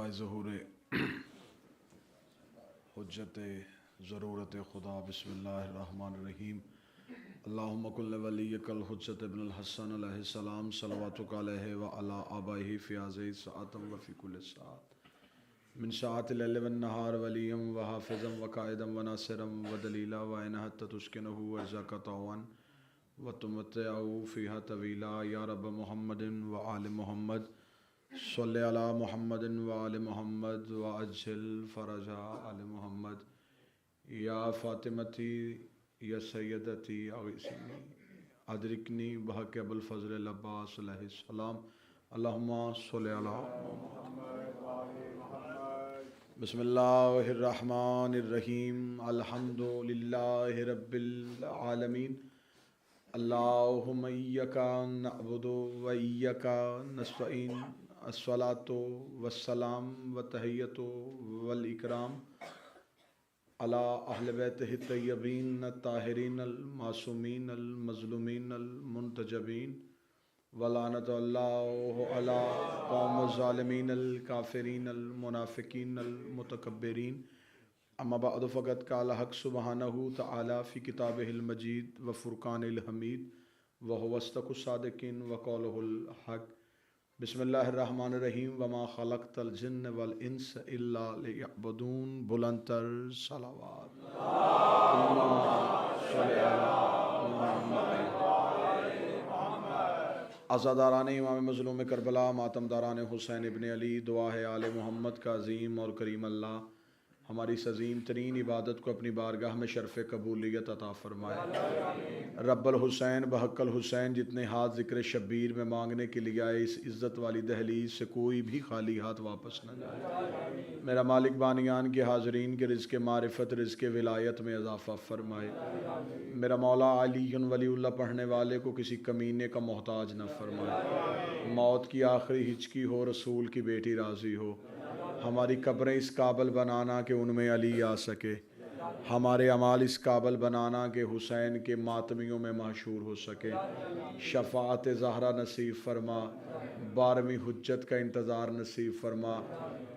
दुआए ज़हूर हुज्जत ज़रूरत खुदा बिस्मिल्लाहिर्रहमानिर्रहीम अल्लाहुम्मा कुल्ल वलिय्यकल हुज्जत इब्नुल हसन अलैहिस्सलाम सलवातुका अलैहि व अला आबाइहि फ़ी हाज़िहि सआतम व फ़ी कुल्लि सआत मिन सआतिल लैल वन नहार वलियम व हाफ़िज़म व काइदम व नासिरम व दलीला व इनहत तुस्किनुहु व ज़कातवन व तुमत्तिअहु फ़ीहा तवीला या रब मुहम्मदिन व आले मुहम्मद सल्ले अला मुहम्मदिन व आले मुहम्मद व अज्जिल फ़रजा आले मुहम्मद या फ़ातिमती या सैयदती अग़ीसिनी अदरिकनी बहक़ अबुल फ़ज़ल अब्बास अलैहिस्सलाम अल्लाहुम्मा सल्ले अला बिस्मिल्लाहिर्रहमानिर्रहीम अल्हम्दुलिल्लाहि रब्बिल आलमीन अल्लाहुम्मा इय्याका नअबुदु व इय्याका नस्तईन अस्सलातु वस्सलाम व तहियतु वल इकराम अला अहल बैतिहि तय्यबीन ताहिरीन अल मासूमीन अल मज़लूमीन अल मुंतजबीन वलानतुल्लाहि अला कौम ज़ालिमीन अल काफ़िरीन अल मुनाफ़िकीन अल मुतकब्बिरीन अम्मा बअद फ़क़द क़ाल हक़ सुब्हानहु तआला फ़ी किताबिहिल मजीद व फ़ुरक़ानिल हमीद व हुवा अस्दक़ुस सादिक़ीन व क़ौलुहुल हक़ बिस्मिल्लाहिर्रहमानिर्रहीम वमा ख़लक़तल जिन्न वल इंस इल्ला लियअबुदून बुलंदतर सलावत अज़ादारान इमाम मज़लूम करबला मातमदारान हुसैन इब्न अली दुआ है आले मोहम्मद का अज़ीम और करीम अल्लाह हमारी इस अज़ीम तरीन इबादत को अपनी बारगाह में शर्फ़ कबूलियत अता फ़रमाए। रब्बल हुसैन बहक़ल हुसैन जितने हाथ ज़िक्र शब्बीर में मांगने के लिए आए इस इज़्ज़त वाली दहलीज से कोई भी खाली हाथ वापस न जाए। मेरा मालिक बानियान के हाज़रीन के रिज़्क़ मारिफत रिज़्क़ विलायत में इजाफ़ा फ़रमाए। मेरा मौला अलीयुन वलीउल्लाह पढ़ने वाले को किसी कमीने का मोहताज न फ़रमाए। मौत की आखिरी हिचकी हो रसूल की बेटी राज़ी हो। हमारी कब्रें इस काबिल बनाना कि उनमें अली आ सके। हमारे अमाल इस काबिल बनाना कि हुसैन के मातमियों में मशहूर हो सके। शफ़ाअत ज़हरा नसीब फ़रमा। 12वीं हुज्जत का इंतज़ार नसीब फ़रमा।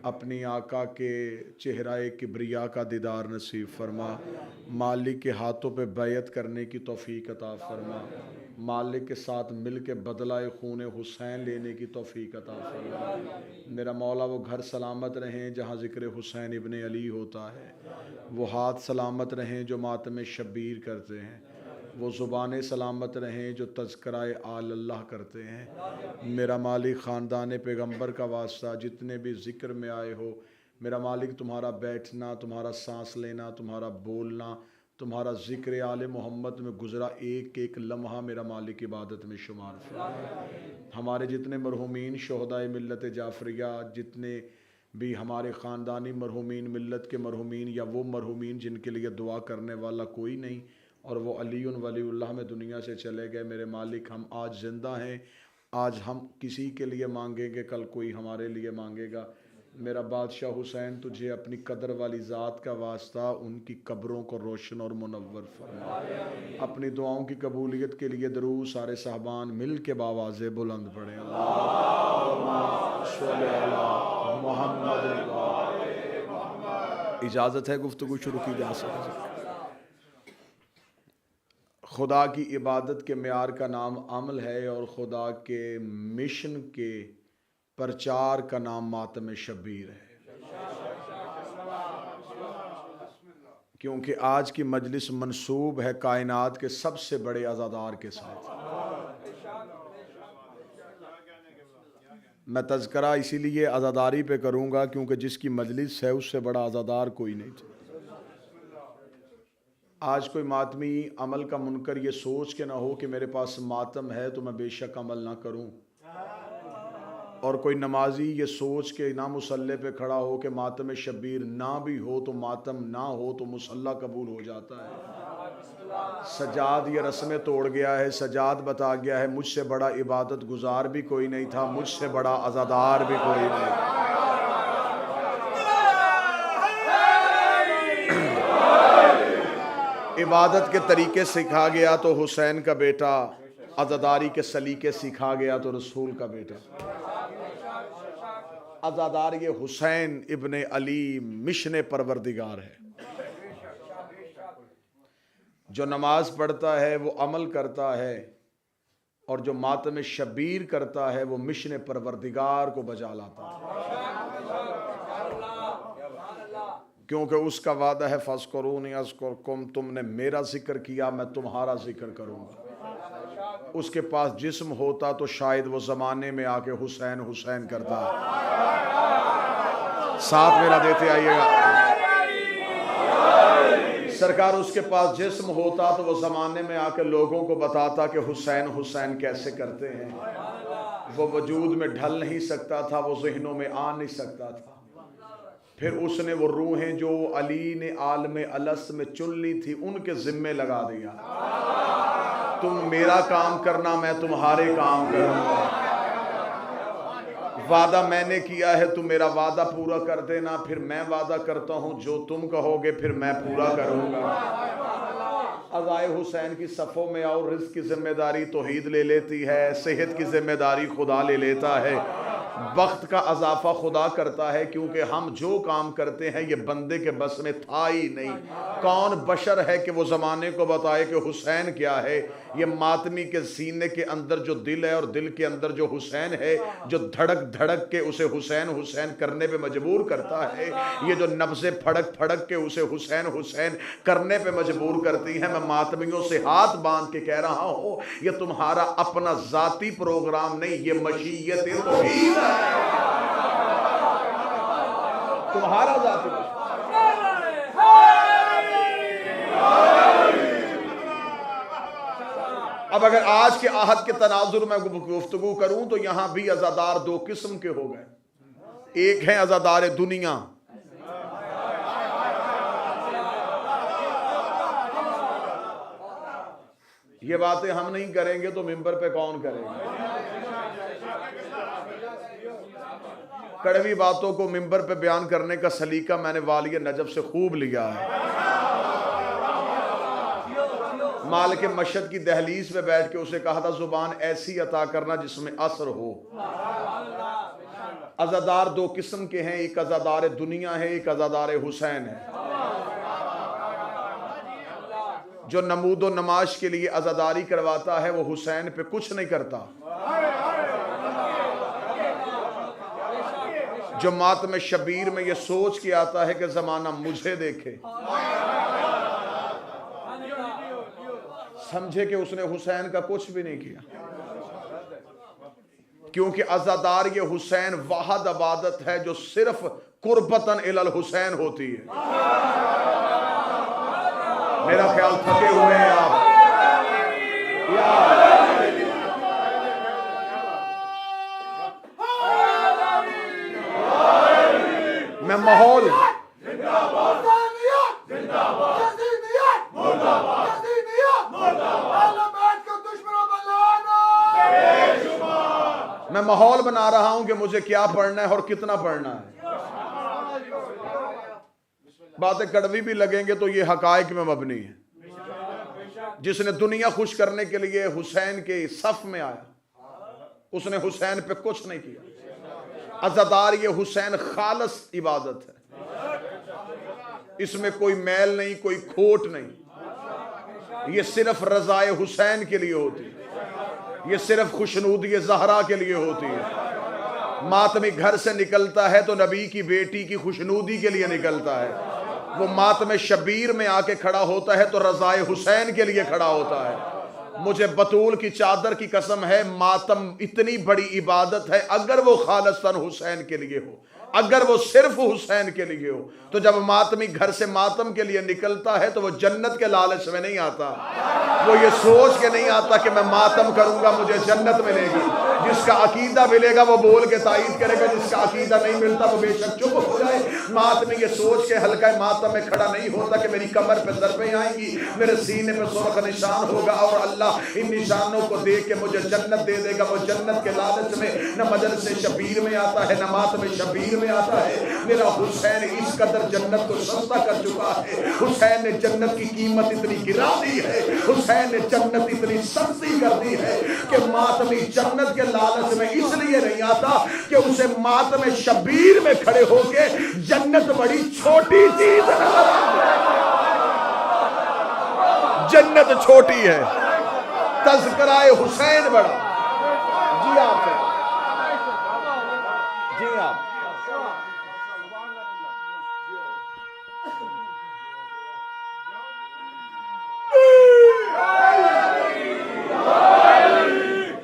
अपनी आका के चेहरा किब्रिया का दीदार नसीब फ़रमा। मालिक के हाथों पे बैयत करने की तौफ़ीक अता फ़रमा। मालिक के साथ मिल के बदला खून हुसैन लेने की तौफ़ीक अता फ़रमा। मेरा मौला वो घर सलामत रहें जहाँ ज़िक्र हुसैन इब्न अली होता है। वो हाथ सलामत रहें जो मातम शब्बीर करते हैं। वो ज़ुबानें सलामत रहें जो तज़किराए आल अल्लाह करते हैं। मेरा मालिक ख़ानदान पैगम्बर का वास्ता जितने भी ज़िक्र में आए हो, मेरा मालिक तुम्हारा बैठना, तुम्हारा सांस लेना, तुम्हारा बोलना, तुम्हारा ज़िक्र आले मोहम्मद में गुज़रा एक एक लम्हा मेरा मालिक इबादत में शुमार फरमाए। हमारे जितने मरहूमीन शोहदाए मिल्लत जाफ़रिया, जितने भी हमारे ख़ानदानी मरहूमीन, मिल्लत के मरहूमीन या वो मरहूमीन जिनके लिए दुआ करने वाला कोई नहीं और वो अलीउन वलीउल्लाह में दुनिया से चले गए, मेरे मालिक हम आज ज़िंदा हैं। आज हम किसी के लिए मांगेंगे, कल कोई हमारे लिए मांगेगा। मेरा बादशाह हुसैन तुझे अपनी कदर वाली ज़ात का वास्ता उनकी कब्रों को रोशन और मुनव्वर फरमा। अपनी दुआओं की कबूलियत के लिए दरूद सारे साहबान मिल के बावाज़े बुलंद पढ़ें। इजाज़त है गुफ्तगू शुरू की जा सकती। खुदा की इबादत के मेयार का नाम अमल है और खुदा के मिशन के प्रचार का नाम मातम शब्बीर है। क्योंकि आज की मजलिस मंसूब है कायनात के सबसे बड़े अज़ादार के साथ। मैं तज़किरा इसीलिए अज़ादारी पे करूँगा क्योंकि जिसकी मजलिस है उससे बड़ा अज़ादार कोई नहीं था। आज कोई मातमी अमल का मुनकर ये सोच के ना हो कि मेरे पास मातम है तो मैं बेशक अमल ना करूँ, और कोई नमाजी ये सोच के ना मुसल्ले पे खड़ा हो कि मातम शब्बीर ना भी हो तो मातम ना हो तो मुसल्ला कबूल हो जाता है। सजाद ये रस्में तोड़ गया है। सजाद बता गया है मुझसे बड़ा इबादत गुजार भी कोई नहीं था, मुझसे बड़ा अज़ादार भी कोई नहीं था। इबादत के तरीके सिखा गया तो हुसैन का बेटा, अज़ादारी के सलीके सिखा गया तो रसूल का बेटा। अज़ादार ये हुसैन इब्ने अली मिशन परवरदिगार है। जो नमाज पढ़ता है वो अमल करता है, और जो मातम शबीर करता है वो मिशन परवरदिगार को बजा लाता है, क्योंकि उसका वादा है फ़ज़्कुरूनी अज़्कुरकुम, तुमने मेरा जिक्र किया मैं तुम्हारा जिक्र करूँगा। उसके पास जिस्म होता तो शायद वो ज़माने में आके हुसैन हुसैन करता। साथ मेरा देते आइएगा। सरकार उसके पास जिस्म होता तो वो ज़माने में आके लोगों को बताता कि हुसैन हुसैन कैसे करते हैं। वो वजूद में ढल नहीं सकता था, वो ज़हनों में आ नहीं सकता था। फिर उसने वो रूहें जो अली ने आलम अलस में चुन ली थी उनके ज़िम्मे लगा दिया, तुम मेरा काम करना मैं तुम्हारे काम करूँगा। वादा मैंने किया है, तुम मेरा वादा पूरा कर देना, फिर मैं वादा करता हूँ जो तुम कहोगे फिर मैं पूरा करूँगा। अज़ाए हुसैन की सफ़ों में और रिज़्क़ की जिम्मेदारी तौहीद ले लेती है, सेहत की जिम्मेदारी खुदा ले लेता है, वक्त का अजाफा खुदा करता है, क्योंकि हम जो काम करते हैं ये बंदे के बस में था ही नहीं। कौन बशर है कि वो ज़माने को बताए कि हुसैन क्या है। ये मातमी के सीने के अंदर जो दिल है और दिल के अंदर जो हुसैन है, जो धड़क धड़क के उसे हुसैन हुसैन करने पे मजबूर करता है, ये जो नब्ज़े फड़क फड़क के उसे हुसैन हुसैन करने पे मजबूर करती है। मैं मातमियों से हाथ बांध के कह रहा हूँ, ये तुम्हारा अपना ज़ाती प्रोग्राम नहीं, ये मशीयत तौहीद है, तुम्हारा ज़ाती। अब अगर आज के आहद के तनाजुर में गुफ्तगू करूं तो यहां भी अज़ादार दो किस्म के हो गए। एक है अज़ादार दुनिया, ये बातें हम नहीं करेंगे तो मिंबर पे कौन करेगा। कड़वी बातों को मिंबर पे बयान करने का सलीका मैंने वालिय नजब से खूब लिया है। माल के मशहद की दहलीज पे बैठ के उसे कहा था जुबान ऐसी अता करना जिसमें असर हो। अज़ादार दो किस्म के हैं, एक अज़ादार दुनिया है, एक अज़ादार हुसैन है। जो नमूदो नमाज के लिए अज़ादारी करवाता है वो हुसैन पे कुछ नहीं करता। जो मातम शबीर में ये सोच के आता है कि ज़माना मुझे देखे, समझे कि उसने हुसैन का कुछ भी नहीं किया, क्योंकि अज़ादार ये हुसैन वाहद अबादत है जो सिर्फ कुर्बतन इलल हुसैन होती है। मेरा ख्याल थके हुए हैं आप। मैं माहौल मैं माहौल बना रहा हूं कि मुझे क्या पढ़ना है और कितना पढ़ना है। बातें कड़वी भी लगेंगे तो ये हकायक में मबनी है। जिसने दुनिया खुश करने के लिए हुसैन के सफ में आया, उसने हुसैन पे कुछ नहीं किया। अज़ादार ये हुसैन खालस इबादत है, इसमें कोई मैल नहीं, कोई खोट नहीं। ये सिर्फ रज़ाए हुसैन के लिए होती है, ये सिर्फ खुशनूदी ज़हरा के लिए होती है। मातमी घर से निकलता है तो नबी की बेटी की खुशनूदी के लिए निकलता है। वो मातम शबीर में आके खड़ा होता है तो रज़ाए हुसैन के लिए खड़ा होता है। मुझे बतूल की चादर की कसम है, मातम इतनी बड़ी इबादत है, अगर वो खालिसन हुसैन के लिए हो, अगर वो सिर्फ हुसैन के लिए हो, तो जब मातमी घर से मातम के लिए निकलता है तो वो जन्नत के लालच में नहीं आता। वो ये सोच के नहीं आता कि मैं मातम करूंगा मुझे जन्नत मिलेगी। जिसका अकीदा मिलेगा वो बोल के तायीद करेगा, जिसका अकीदा नहीं मिलता वो बेशक चुप हो जाए। मातमी ये सोच के हल्का मातम में खड़ा नहीं होता कि मेरी कमर पे ज़रबें आएंगी, मेरे सीने पे सुर्ख निशान होगा और अल्लाह इन निशानों को देख के मुझे जन्नत दे देगा। वो जन्नत के लालच में न मजलिस शबीर में आता है, न मातम शबीर में आता है। मेरा हुसैन इस कदर जन्नत को सस्ता कर चुका है। हुसैन ने जन्नत की कीमत इतनी गिरा दी है, हुसैन ने जन्नत इतनी सस्ती कर दी है कि मातमी जन्नत के लालच में इसलिए नहीं आता कि उसे मातम शबीर में खड़े होके जन्नत बड़ी छोटी चीज है। जन्नत छोटी है, तज़किराए हुसैन बड़ा। जी आप जी आप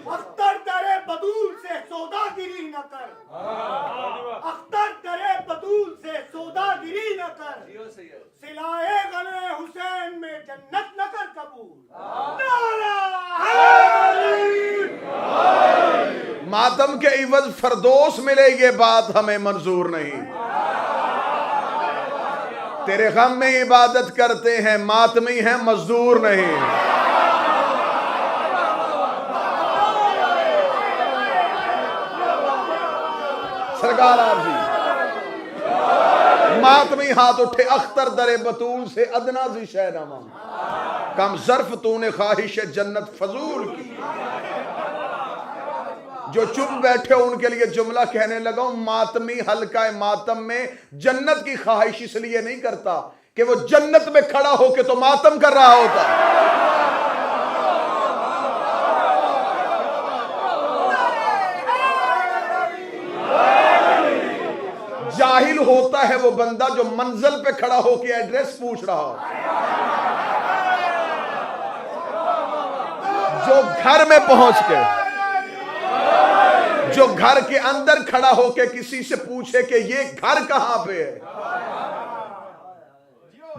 अख्तर दरे बदूल से सौदागिरी न कर, अख्तर दरे बदूल से सौदागिरी न कर, सिलाए गले हुसैन में जन्नत न कर कबूल। मातम के इवज फरदोस मिले, ये बात हमें मंजूर नहीं। तेरे गम में इबादत करते हैं, मातमी हैं, मजदूर नहीं। सरकार आप जी मातमी हाथ उठे, अख्तर दरे बतूल से अदना जी शहनामा कम ज़र्फ तूने ख्वाहिश जन्नत फजूल की। जो चुप बैठे उनके लिए जुमला कहने लगा, मातमी हल्का मातम में जन्नत की ख्वाहिश इसलिए नहीं करता कि वो जन्नत में खड़ा होके तो मातम कर रहा होता। जाहिल होता है वो बंदा जो मंजिल पे खड़ा होके एड्रेस पूछ रहा हो, जो घर में पहुंच के, जो घर के अंदर खड़ा होके किसी से पूछे कि ये घर कहां पे है।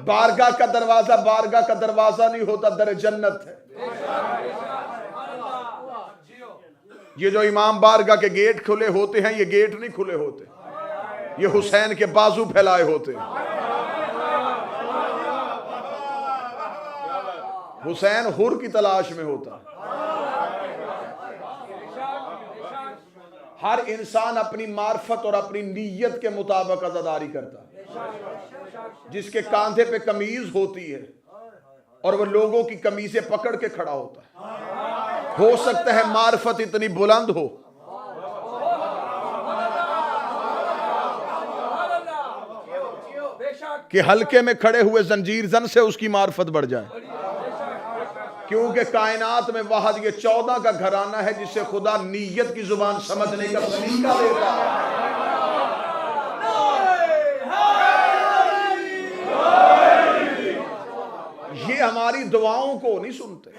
बारगाह का दरवाजा नहीं होता, दर जन्नत है। ये जो इमाम बारगाह के गेट खुले होते हैं, ये गेट नहीं खुले होते, ये हुसैन के बाजू फैलाए होते। हुसैन हुर की तलाश में होता। हर इंसान अपनी मार्फत और अपनी नीयत के मुताबिक अज़ादारी करता है। जिसके कांधे पे कमीज होती है और वह लोगों की कमीजें पकड़ के खड़ा होता है, हो सकता है मार्फत इतनी बुलंद हो कि हल्के में खड़े हुए जंजीर जन से उसकी मार्फत बढ़ जाए। क्योंकि कायनात में वाहद ये 14 का घराना है जिसे खुदा नीयत की जुबान समझने का सलीका देता है। ये हमारी दुआओं को नहीं सुनते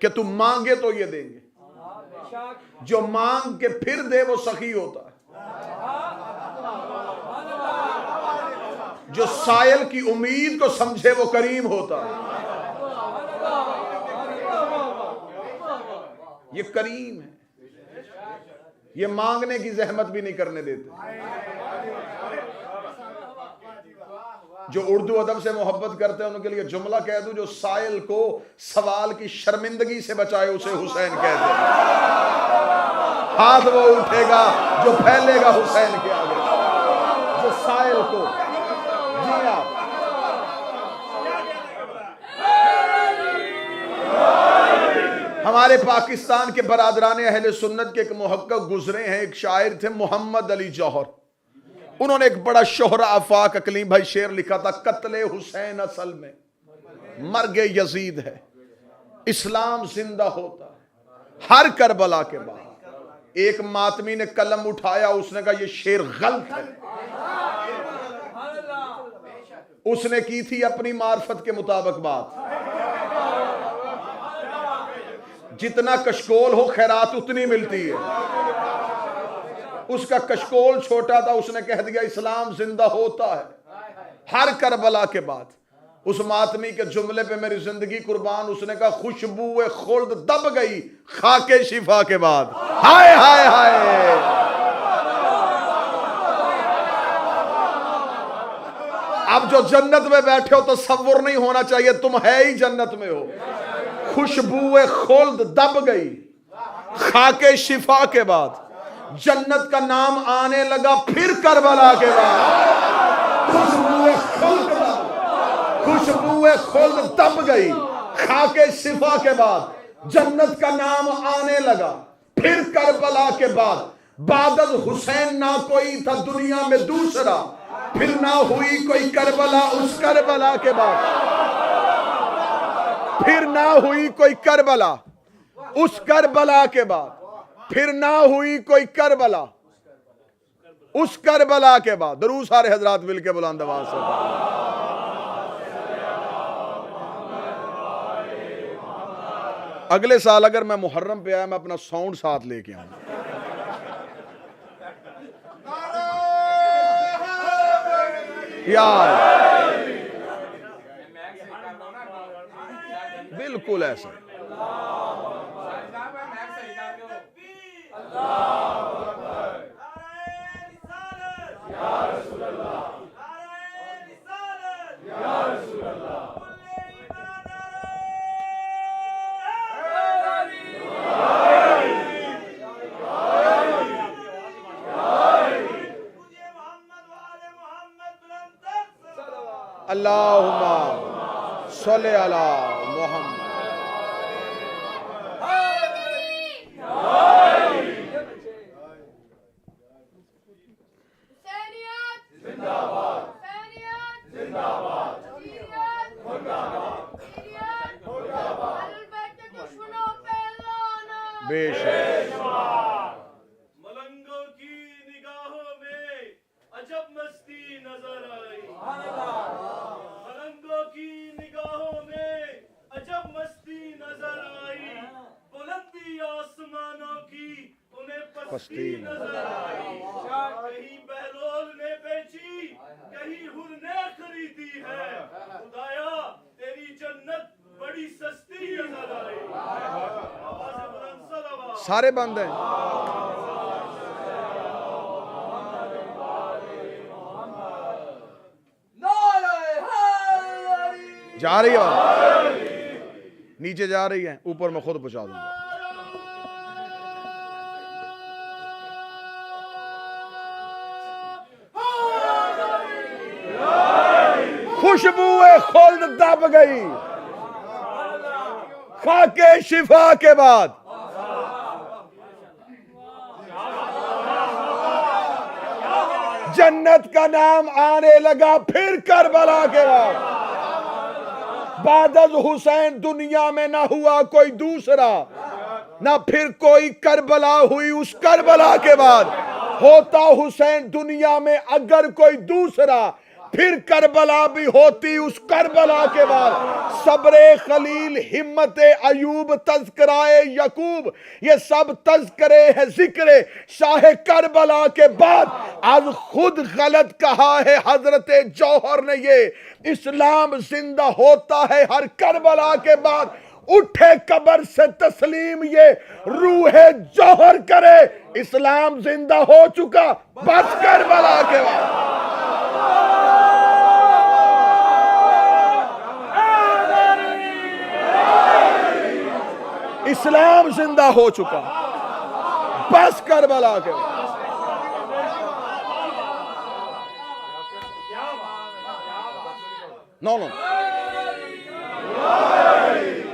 कि तुम मांगे तो ये देंगे, जो मांग के फिर दे वो सखी होता है, जो सायल की उम्मीद को समझे वो करीम होता है। ये करीम है, ये मांगने की जहमत भी नहीं करने देते। जो उर्दू अदब से मोहब्बत करते हैं उनके लिए जुमला कह दूं, जो सायल को सवाल की शर्मिंदगी से बचाए उसे हुसैन कहते हैं। हाथ वो उठेगा जो फैलेगा हुसैन के आगे, जो सायल को। जी आप हमारे पाकिस्तान के बरादरान अहले सुन्नत के एक मुहक्किक गुजरे हैं, एक शायर थे मोहम्मद अली जौहर। उन्होंने एक बड़ा शोहरा आफाक अकलीम भाई शेर लिखा था, कत्ले हुसैन असल में मर्गे यजीद है, इस्लाम जिंदा होता हर करबला के बाद। एक मातमी ने कलम उठाया, उसने कहा ये शेर गलत है। उसने की थी अपनी मार्फत के मुताबिक बात। जितना कशकोल हो खैरात उतनी मिलती है। उसका कशकोल छोटा था, उसने कह दिया इस्लाम जिंदा होता है हर करबला के बाद। उस मातमी के जुमले पे मेरी जिंदगी कुर्बान। उसने कहा खुशबू खुल्द दब गई खाके शिफा के बाद। हाय हाय हाय, अब जो जन्नत में बैठे हो तो तसव्वुर नहीं होना चाहिए तुम है ही जन्नत में हो। खुशबू खुल्द दब गई खाके शिफा के बाद, जन्नत का नाम आने लगा फिर करबला के बाद। खुशबू खुल्द दब गई खाके शिफा के बाद, जन्नत का नाम आने लगा फिर करबला के बाद। बादल हुसैन ना कोई था दुनिया में दूसरा, फिर ना हुई कोई करबला उस करबला के बाद। फिर ना हुई कोई करबला उस करबला के बाद, फिर ना हुई कोई करबला उस करबला के बाद। दरूद सारे हजरात मिल के बुलंद आवाज से। अगले साल अगर मैं मुहर्रम पे आया मैं अपना साउंड साथ लेके आऊंगा। यार बिल्कुल ऐसा। अल्लाहुम्मा सल्ले अला मुहम्मद। बेशक मलंगों की निगाहों में अजब मस्ती नजर आई। मलंगों की निगाहों में अजब मस्ती नजर आई। बुलंदी आसमानों की उन्हें पस्ती नजर आई। कहीं बहलोल ने बेची, कहीं हुर ने खरीदी है। खुदाया तेरी जन्नत बड़ी सस्ती नजर आई। आवाज़ बुलंद सलावत। सारे बंद हैं। जा रही है, नीचे जा रही है, ऊपर मैं खुद पहुंचा दूंगा। खुशबू खुल्द दब गई खाके शिफा के बाद। जन्नत का नाम आने लगा फिर करबला के बाद। बादल हुसैन दुनिया में ना हुआ कोई दूसरा, ना फिर कोई करबला हुई उस करबला के बाद। होता हुसैन दुनिया में अगर कोई दूसरा, फिर करबला भी होती उस करबला के बाद। सब्रे खलील, हिम्मत अयूब, तज़किराए यकूब, ये सब तज़किरे है जिक्र शाह करबला के बाद। आज खुद गलत कहा है हजरत जौहर ने, ये इस्लाम जिंदा होता है हर करबला के बाद। उठे कब्र से तस्लीम ये रूह जौहर करे, इस्लाम जिंदा हो चुका बस करबला के बाद। इस्लाम जिंदा हो चुका बस करबला के बाद। नो नो,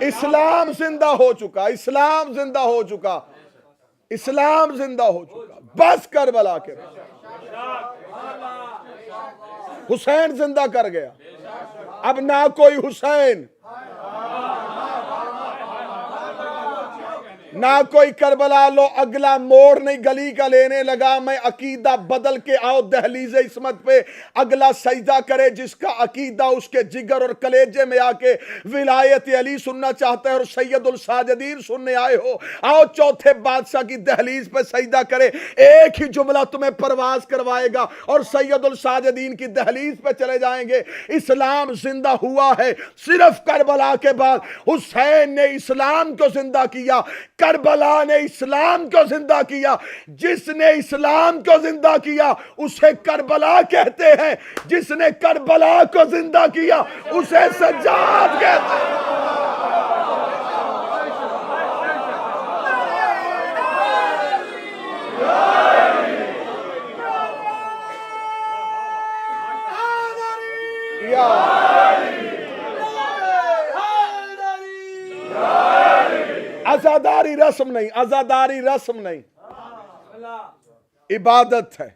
इस्लाम जिंदा हो चुका, इस्लाम जिंदा हो चुका, इस्लाम जिंदा हो चुका बस करबला के बाद। हुसैन जिंदा कर गया, अब ना कोई हुसैन, ना कोई करबला। लो अगला मोड़ नहीं गली का लेने लगा मैं, अकीदा बदल के आओ दहलीज़े इस्मत पे। अगला सजदा करे जिसका अकीदा उसके जिगर और कलेजे में आके विलायत अली सुनना चाहता है और सैयदुल साजिदीन सुनने आए हो, आओ चौथे बादशाह की दहलीज पे सजदा करे। एक ही जुमला तुम्हें परवाज करवाएगा और सैयदुल साजिदीन की दहलीज पे चले जाएंगे। इस्लाम जिंदा हुआ है सिर्फ करबला के बाद। हुसैन ने इस्लाम को जिंदा किया, करबला ने इस्लाम को जिंदा किया। जिसने इस्लाम को जिंदा किया उसे करबला कहते हैं, जिसने करबला को जिंदा किया उसे सज्जाद कहते हैं। आजादारी रस्म नहीं, आजादारी रस्म नहीं, इबादत है।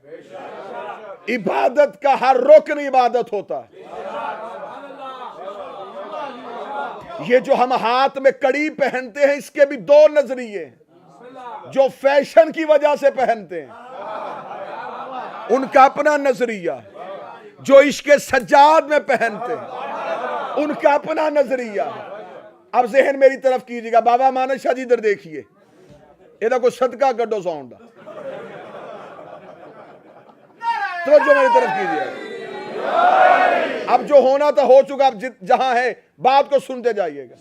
इबादत का हर रुकन इबादत होता है। ये जो हम हाथ में कड़ी पहनते हैं इसके भी दो नजरिए हैं। जो फैशन की वजह से पहनते हैं उनका अपना नजरिया है, जो इश्के सज्जाद में पहनते हैं उनका अपना नजरिया है। अब जहन मेरी तरफ कीजिएगा, बाबा मानस शाह जी इधर देखिए, ਇਹਦਾ कोई सदका कड्डो साउंड दा, तवज्जो मेरी तरफ कीजिए। अब जो होना था हो चुका, अब जहां है बात को सुनते जाइएगा।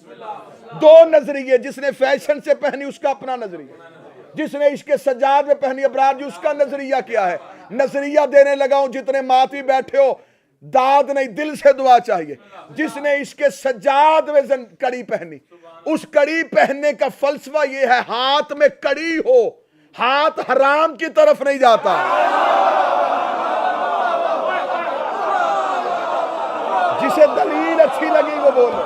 दो नजरिए, जिसने फैशन से पहनी उसका अपना नजरिया, जिसने इसके सज्जाद में पहनी अबरार जी उसका नजरिया क्या है। नजरिया देने लगा हूं, जितने मातवी बैठे हो दाद नहीं दिल से दुआ चाहिए। जिसने इसके सज्जाद में कड़ी पहनी, उस कड़ी पहनने का फलसफा यह है हाथ में कड़ी हो, हाथ हराम की तरफ नहीं जाता। जिसे दलील अच्छी लगी वो बोले।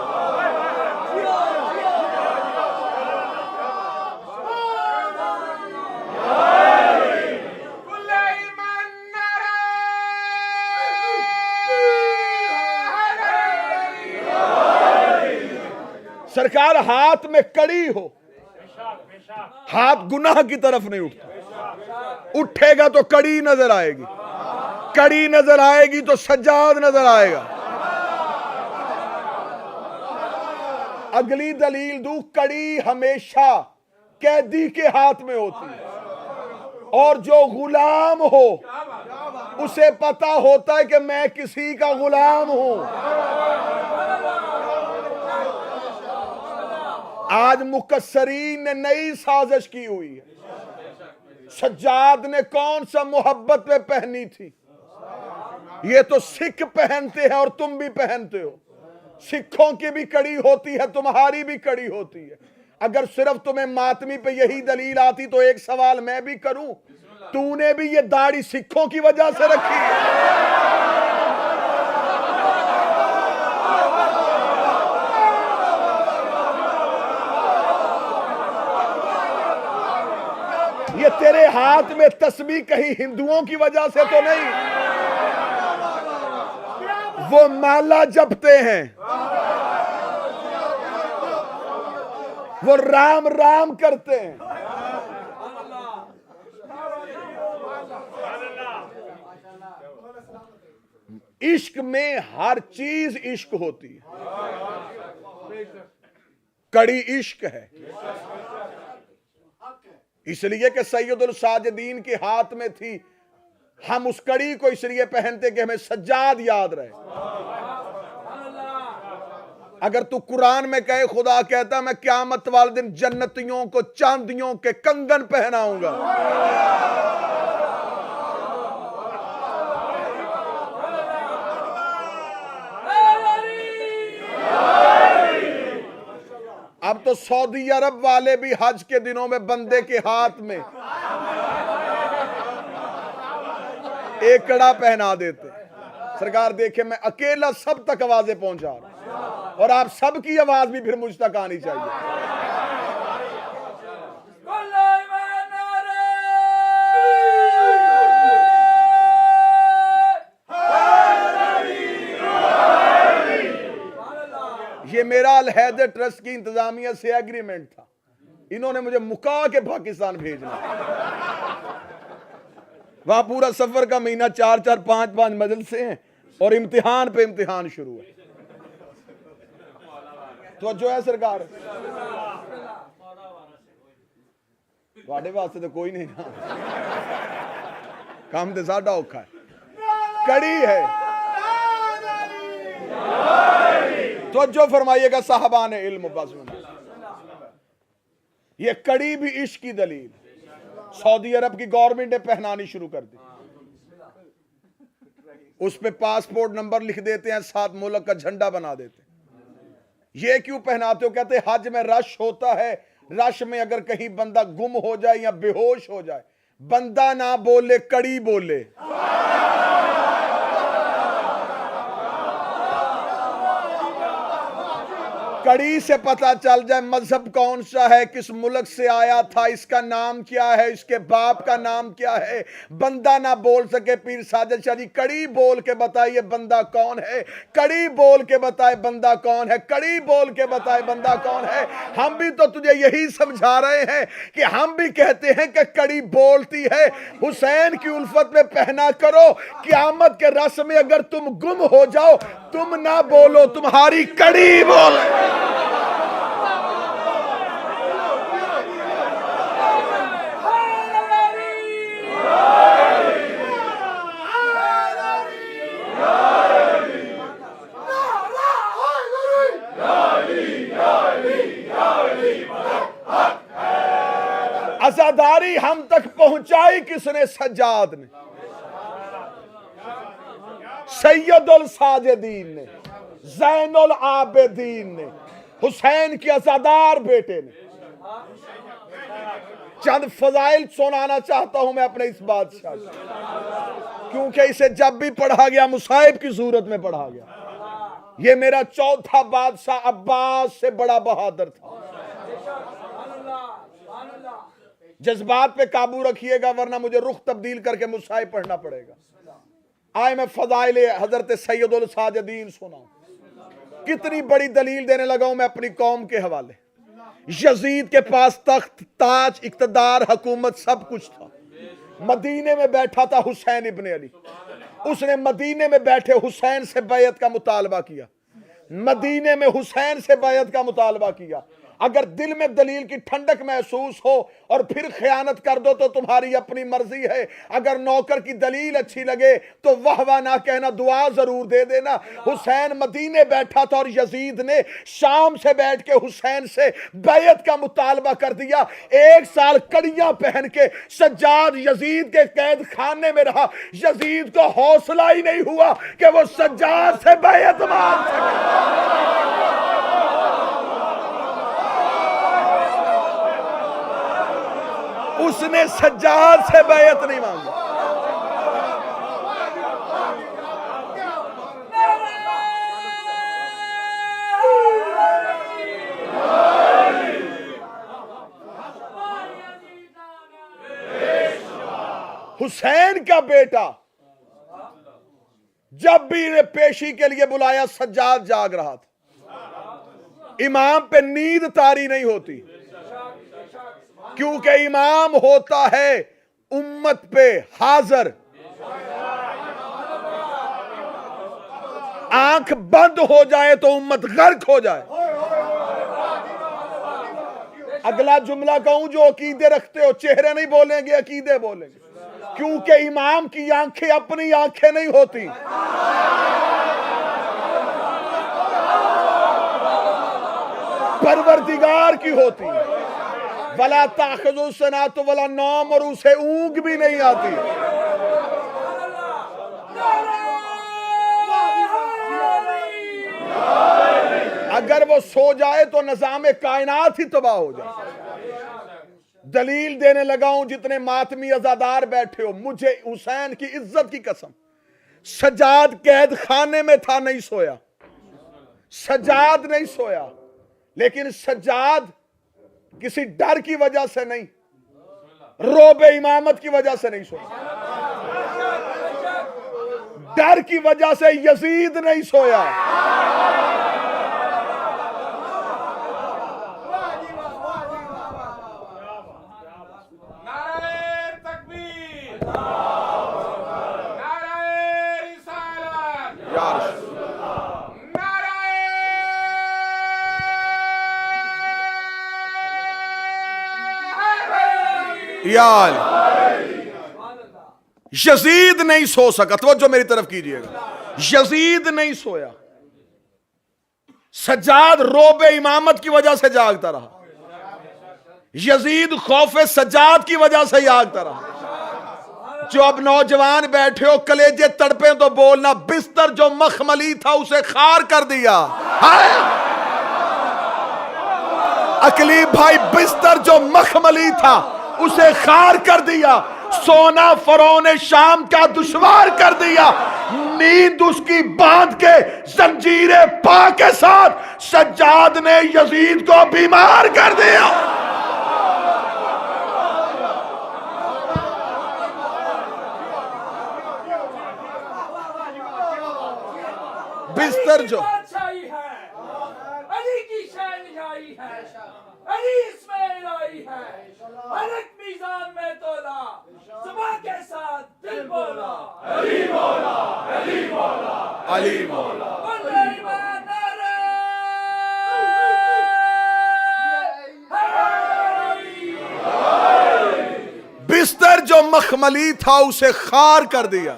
सरकार हाथ में कड़ी हो, हाथ गुनाह की तरफ नहीं उठता। उठेगा तो कड़ी नजर आएगी, कड़ी नजर आएगी तो सज्जाद नजर आएगा। अगली दलील दूं, कड़ी हमेशा कैदी के हाथ में होती है और जो गुलाम हो उसे पता होता है कि मैं किसी का गुलाम हूं। आज मुकस्सरीन ने नई साजिश की हुई है। सज्जाद ने कौन सा मोहब्बत में पहनी थी, ये तो सिख पहनते हैं और तुम भी पहनते हो। सिखों की भी कड़ी होती है, तुम्हारी भी कड़ी होती है। अगर सिर्फ तुम्हें मातमी पे यही दलील आती तो एक सवाल मैं भी करूं, तूने भी ये दाढ़ी सिखों की वजह से रखी है? ये तेरे हाथ में तस्बीह कहीं हिंदुओं की वजह से तो नहीं, वो माला जपते हैं, वो राम राम करते हैं। इश्क में हर चीज इश्क होती है, कड़ी इश्क है। इसलिए कि सैयदुल साजिदीन के हाथ में थी, हम उस कड़ी को इसलिए पहनते कि हमें सज्जाद याद रहे। अगर तू कुरान में कहे, खुदा कहता मैं क़यामत वाले दिन जन्नतियों को चांदियों के कंगन पहनाऊंगा, अब तो सऊदी अरब वाले भी हज के दिनों में बंदे के हाथ में एक कड़ा पहना देते। सरकार देखे मैं अकेला सब तक आवाजें पहुंचा रहा हूं और आप सबकी आवाज भी फिर मुझ तक आनी चाहिए। ये मेरा अलहैदर ट्रस्ट की इंतजामिया से एग्रीमेंट था, इन्होंने मुझे मुका के पाकिस्तान भेजना। वहां पूरा सफर का महीना 4-4, 5-5 मजलिसें हैं और इम्तिहान पे इम्तिहान शुरू है। तो जो है सरकार वाडे वास्ते तो कोई नहीं ना, काम तो साडा औखा है, कड़ी है। तो जो फरमाइएगा साहबान इल्म, बस ये कड़ी भी इश्क की दलील। सऊदी अरब की गवर्नमेंट ने पहनानी शुरू कर दी, उस पे पासपोर्ट नंबर लिख देते हैं, साथ मुल्क का झंडा बना देते हैं। ये क्यों पहनाते हो? कहते हज में रश होता है, रश में अगर कहीं बंदा गुम हो जाए या बेहोश हो जाए, बंदा ना बोले कड़ी बोले। कड़ी से पता चल जाए मजहब कौन सा है, किस मुल्क से आया था, इसका नाम क्या है, इसके बाप का नाम क्या है। बंदा ना बोल सके पीर साजिद शाह जी, कड़ी बोल के बताइए बंदा कौन है, कड़ी बोल के बताए बंदा कौन है, कड़ी बोल के बताए बंदा कौन है। हम भी तो तुझे यही समझा रहे हैं कि हम भी कहते हैं कि कड़ी बोलती है। हुसैन की उल्फत में पहना करो, क़यामत के रस में अगर तुम गुम हो जाओ, तुम ना बोलो, तुम्हारी कड़ी बोले। अज़ादारी हम तक पहुंचाई किसने? सज्जाद ने, सैयदुल साजिदीन ने, ज़ैनुल आबिदीन ने, हुसैन के अज़ादार बेटे ने। चंद फजाइल सुनाना चाहता हूं मैं अपने इस बादशाह से, क्योंकि इसे जब भी पढ़ा गया मुसाहिब की सूरत में पढ़ा गया। ये मेरा चौथा बादशाह अब्बास से बड़ा बहादुर था। जज्बात पे काबू रखिएगा, वरना मुझे रुख तब्दील करके मुसाहिब पढ़ना पड़ेगा। आए मैं फजाइल हजरत सैयदुल साजिदीन सुनाऊं। कितनी बड़ी दलील देने लगा हूं मैं अपनी कौम के हवाले। यजीद के पास तख्त, ताज, इक्तदार, हुकूमत सब कुछ था। मदीने में बैठा था हुसैन इब्ने अली। उसने मदीने में बैठे हुसैन से बैयत का मुतालबा किया, मदीने में हुसैन से बैयत का मुतालबा किया। अगर दिल में दलील की ठंडक महसूस हो और फिर खयानत कर दो तो तुम्हारी अपनी मर्जी है। अगर नौकर की दलील अच्छी लगे तो वाह वाह ना कहना, दुआ जरूर दे देना। हुसैन मदीने बैठा था और यजीद ने शाम से बैठ के हुसैन से बैयत का मुतालबा कर दिया। 1 साल कड़ियां पहन के सज्जाद यजीद के कैद खाने में रहा। यजीद को हौसला ही नहीं हुआ कि वो सज्जाद से बैयत मांग सके। उसने सज्जाद से बैयत नहीं मांगी। हुसैन का बेटा जब भी इन्हें पेशी के लिए बुलाया, सज्जाद जाग रहा था। इमाम पे नींद तारी नहीं होती, क्योंकि इमाम होता है उम्मत पे हाजिर। आंख बंद हो जाए तो उम्मत गर्क हो जाए। अगला जुमला कहूं, जो अकीदे रखते हो, चेहरे नहीं बोलेंगे, अकीदे बोलेंगे, क्योंकि इमाम की आंखें अपनी आंखें नहीं होती। परवरदिगार की होती। वला ताखुज़ु सनातु वला नौम, और उसे ऊँग भी नहीं आती। अगर वो सो जाए तो निज़ाम कायनात ही तबाह हो जाए। दलील देने लगा हूं, जितने मातमी अज़ादार बैठे हो, मुझे हुसैन की इज्जत की कसम, सज्जाद कैद खाने में था, नहीं सोया। सज्जाद नहीं सोया, लेकिन सज्जाद किसी डर की वजह से नहीं, रोबे इमामत की वजह से नहीं सोया। डर की वजह से यजीद नहीं सोया। नारे तकबीर, नारे रिसालत, याल। यजीद नहीं सो सका, तवज्जो मेरी तरफ कीजिएगा। यजीद नहीं सोया, सज्जाद रोबे इमामत की वजह से जागता रहा। यजीद खौफ सज्जाद की वजह से ही आगता रहा। जो अब नौजवान बैठे हो कलेजे तड़पे तो बोलना, बिस्तर जो मखमली था उसे खार कर दिया। हाय अकलीब भाई, बिस्तर जो मखमली था उसे खार कर दिया। सोना फरौन शाम का दुश्वार कर दिया। नींद उसकी बांध के जंजीरें पा के साथ सज्जाद ने यजीद को बीमार कर दिया। बिस्तर जो बादशाही है, अली की शहनशाही है, अली इसमें इलाही है, हर एक मीज़ान में तोला, सुबह के साथ दिल बोला, अली मौला, अली मौला, अली मौला। बोले ईमान नारे, बिस्तर जो मखमली था उसे खार कर दिया।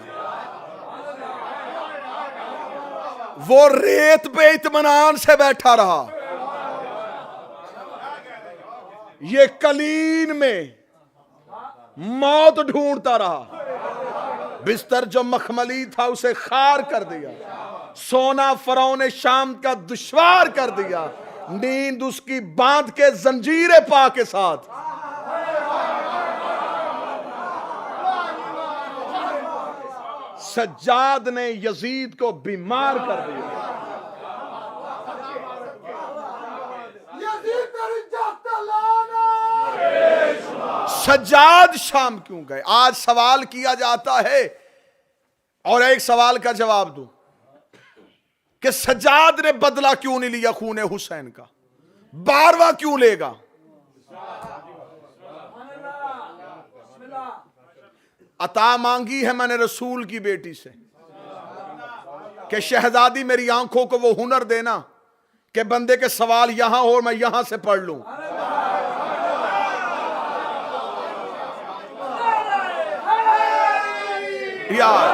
वो रेत पे इत्मीनान से बैठा रहा। ये कलीन में मौत ढूंढता रहा। बिस्तर जो मखमली था उसे खार कर दिया। सोना फरौन शाम का दुश्वार कर दिया। नींद उसकी बांध के जंजीरें पा के साथ। सज्जाद ने यजीद को बीमार कर दिया। सज्जाद शाम क्यों गए? आज सवाल किया जाता है और एक सवाल का जवाब दूं कि सज्जाद ने बदला क्यों नहीं लिया खून हुसैन का? बारवा क्यों लेगा? अता मांगी है मैंने रसूल की बेटी से कि शहजादी मेरी आंखों को वो हुनर देना कि बंदे के सवाल यहां हो और मैं यहां से पढ़ लूं। यार,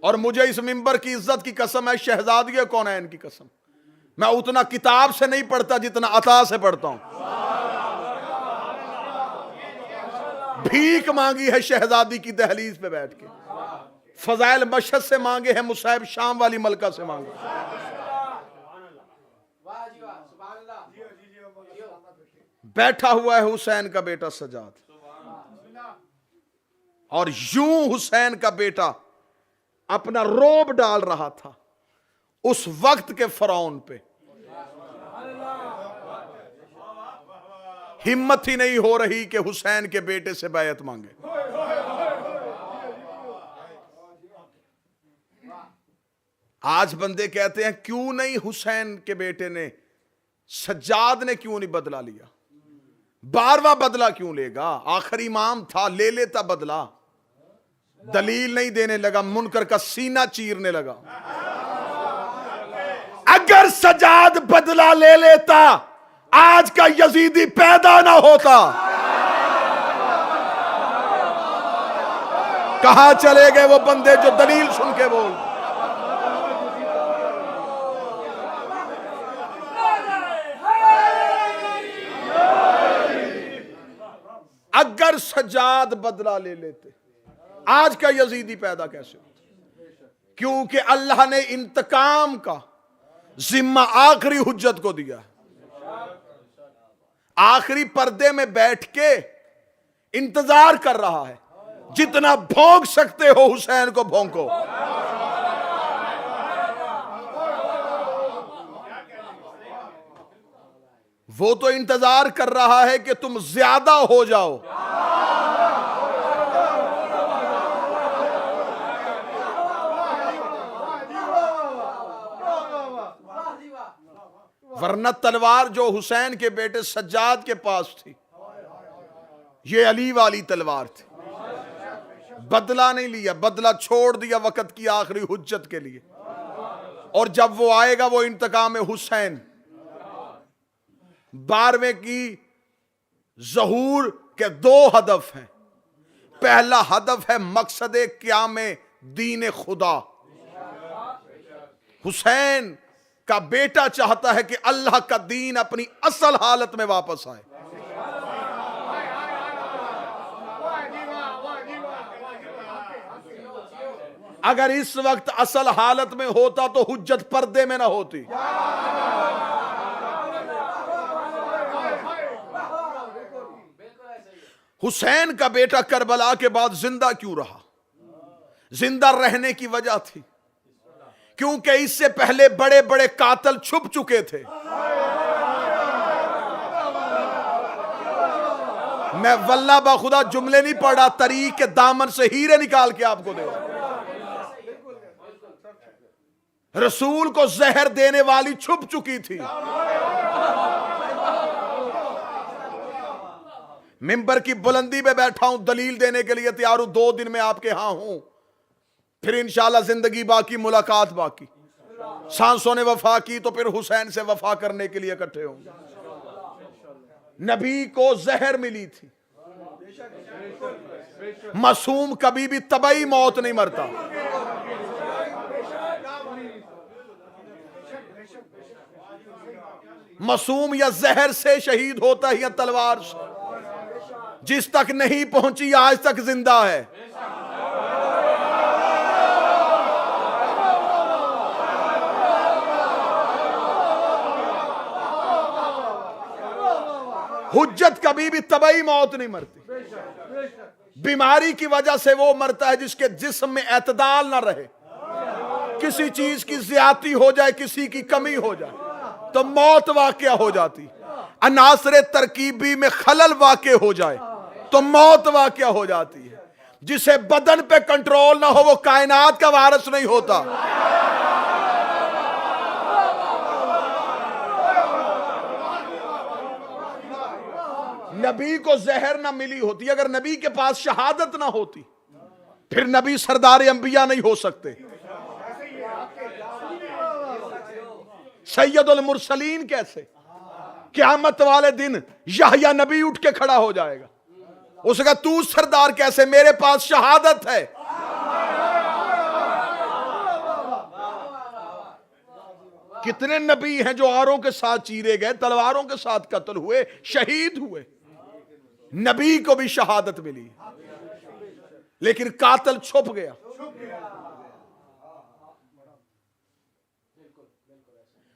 और मुझे इस मिंबर की इज्जत की कसम है, शहजादी कौनैन की कसम, मैं उतना किताब से नहीं पढ़ता जितना अता से पढ़ता हूं। भीख मांगी है शहजादी की दहलीज पे बैठ के, फजाइल मशहद से मांगे हैं, मुसाहिब शाम वाली मलका से मांगे। बैठा हुआ है हुसैन का बेटा सज्जाद, और यूं हुसैन का बेटा अपना रोब डाल रहा था उस वक्त के फरौन पे। हिम्मत ही नहीं हो रही कि हुसैन के बेटे से बैयत मांगे। आज बंदे कहते हैं क्यों नहीं हुसैन के बेटे ने, सज्जाद ने क्यों नहीं बदला लिया? बारवा बदला क्यों लेगा? आखिरी इमाम था, ले लेता बदला। दलील नहीं देने लगा, मुनकर का सीना चीरने लगा। अगर सज्जाद बदला ले लेता आज का यजीदी पैदा ना होता। कहां चले गए वो बंदे जो दलील सुन के बोल? अगर सज्जाद बदला ले लेते आज का यजीदी पैदा कैसे होता? क्योंकि अल्लाह ने इंतकाम का जिम्मा आखिरी हुज्जत को दिया। आखिरी पर्दे में बैठ के इंतजार कर रहा है, जितना भोंक सकते हो हुसैन को भोंको। वो तो इंतजार कर रहा है कि तुम ज्यादा हो जाओ। वरना तलवार जो हुसैन के बेटे सज्जाद के पास थी, ये अली वाली तलवार थी। बदला नहीं लिया, बदला छोड़ दिया वक्त की आखिरी हुज्जत के लिए। और जब वो आएगा वो इंतकाम हुसैन। 12वें की ज़हूर के 2 हदफ हैं। पहला हदफ है मकसद क़याम दीन खुदा। हुसैन का बेटा चाहता है कि अल्लाह का दीन अपनी असल हालत में वापस आए। अगर इस वक्त असल हालत में होता तो हुज्जत पर्दे में ना होती। हुसैन का बेटा करबला के बाद जिंदा क्यों रहा? जिंदा रहने की वजह थी क्योंकि इससे पहले बड़े बड़े कातिल छुप चुके थे। मैं वल्लाह बा खुदा जुमले नहीं पढ़ा, तरीक के दामन से हीरे निकाल के आपको दे। रसूल को जहर देने वाली छुप चुकी थी। मिंबर की बुलंदी पे बैठा हूं, दलील देने के लिए तैयार हूं। 2 दिन में आपके यहां हूं, फिर इंशाल्लाह जिंदगी बाकी, मुलाकात बाकी। सांसों ने वफा की तो फिर हुसैन से वफा करने के लिए इकट्ठे होंगे। नबी को जहर मिली थी। मासूम कभी भी तबाही मौत नहीं मरता। मासूम या जहर से शहीद होता है या तलवार से। जिस तक नहीं पहुंची आज तक जिंदा है। हुज्जत कभी भी तबाही मौत नहीं मरती। बीमारी की वजह से वो मरता है जिसके जिस्म में एतदाल ना रहे। किसी चीज की ज्यादती हो जाए, किसी की कमी हो जाए तो मौत वाक़या हो जाती। अनासरे तरकीबी में खलल वाक़या हो जाए तो मौत वाक़या हो जाती है। जिसे बदन पे कंट्रोल ना हो वो कायनात का वारिस नहीं होता। नबी को जहर ना मिली होती, अगर नबी के पास शहादत ना होती फिर नबी सरदार अंबिया नहीं हो सकते। सैयदुल मुरसलीन कैसे? क़यामत वाले दिन यहया नबी उठ के खड़ा हो जाएगा। उसने कहा तू सरदार कैसे? मेरे पास शहादत है। कितने नबी हैं जो आरों के साथ चीरे गए, तलवारों के साथ कत्ल हुए, शहीद हुए। नबी को भी शहादत मिली लेकिन कातिल छुप गया।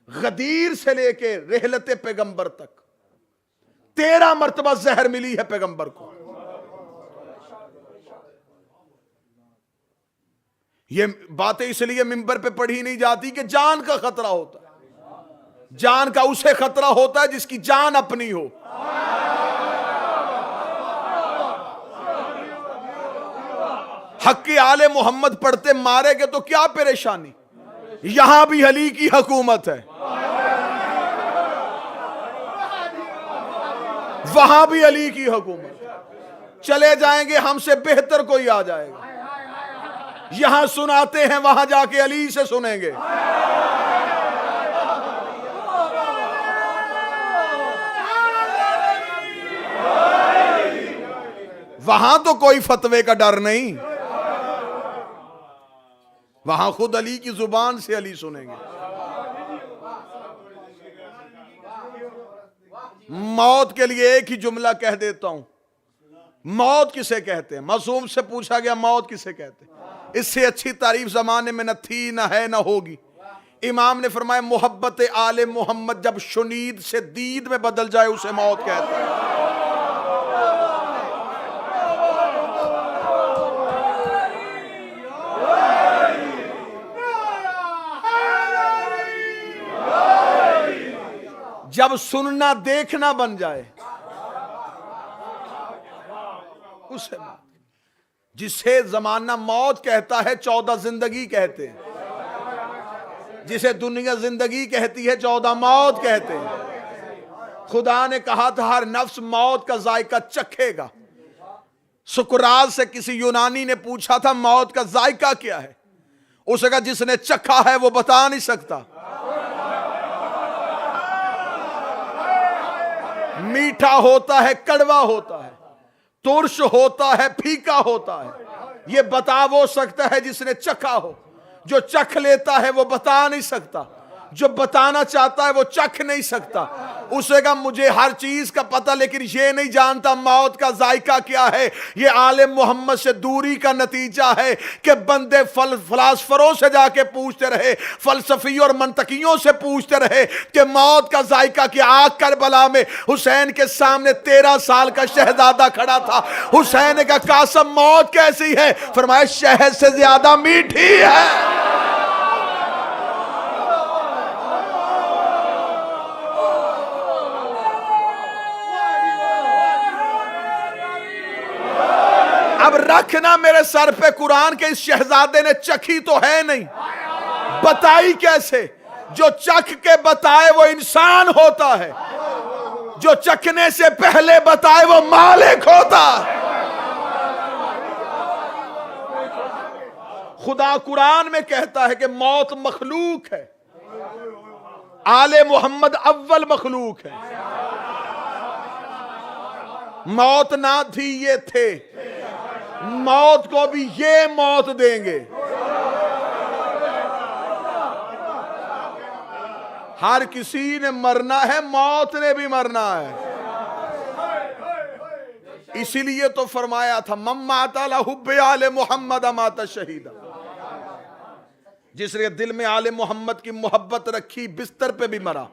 गदीर से लेके रहलते पैगंबर तक 13 मरतबा जहर मिली है पैगंबर को। ये बातें इसलिए मिंबर पे पढ़ी नहीं जाती कि जान का खतरा होता है। जान का उसे खतरा होता है जिसकी जान अपनी हो। हक के आले मोहम्मद पढ़ते मारे गए तो क्या परेशानी? यहां भी अली की हुकूमत है, वहां भी अली की हुकूमत। चले जाएंगे हमसे बेहतर कोई आ जाएगा। यहां सुनाते हैं वहां जाके अली से सुनेंगे। वहां तो कोई फतवे का डर नहीं, वहां खुद अली की जुबान से अली सुनेंगे। मौत के लिए एक ही जुमला कह देता हूं। मौत किसे कहते हैं? मासूम से पूछा गया मौत किसे कहते हैं? इससे अच्छी तारीफ जमाने में न थी, न है, न होगी। इमाम ने फरमाया मोहब्बत आले मोहम्मद जब शुनीद से दीद में बदल जाए उसे मौत कहते हैं। जब सुनना देखना बन जाए उसे जिसे जमाना मौत कहता है 14 जिंदगी कहते हैं। जिसे दुनिया जिंदगी कहती है 14 मौत कहते हैं। खुदा ने कहा था हर नफ्स मौत का जायका चखेगा। सुकरात से किसी यूनानी ने पूछा था मौत का जायका क्या है? उसने कहा जिसने चखा है वो बता नहीं सकता। मीठा होता है, कड़वा होता है, तुर्श होता है, फीका होता है। ये बता वो सकता है जिसने चखा हो। जो चख लेता है वो बता नहीं सकता। जो बताना चाहता है वो चख नहीं सकता। उसे कहा मुझे हर चीज का पता, लेकिन ये नहीं जानता मौत का जायका क्या है। ये आले मोहम्मद से दूरी का नतीजा है कि बंदे फलासफरों से जाके पूछते रहे, फलसफी और मंतकियों से पूछते रहे कि मौत का जायका क्या। आग करबला में हुसैन के सामने 13 साल का शहजादा खड़ा था। हुसैन ने कहा कासम मौत कैसी है? फरमाया शहद से ज्यादा मीठी है। अब रखना मेरे सर पे कुरान के, इस शहजादे ने चखी तो है नहीं, बताई कैसे? जो चख के बताए वो इंसान होता है, जो चखने से पहले बताए वो मालिक होता है। खुदा कुरान में कहता है कि मौत मखलूक है, आले मोहम्मद अव्वल मखलूक है। मौत ना थी ये थे, मौत को भी ये मौत देंगे। हर किसी ने मरना है, मौत ने भी मरना है। इसीलिए तो फरमाया था मम्माता ला हुब्बे आले मोहम्मद माता शहीदा। जिसने दिल में आले मोहम्मद की मोहब्बत रखी बिस्तर पे भी मरा,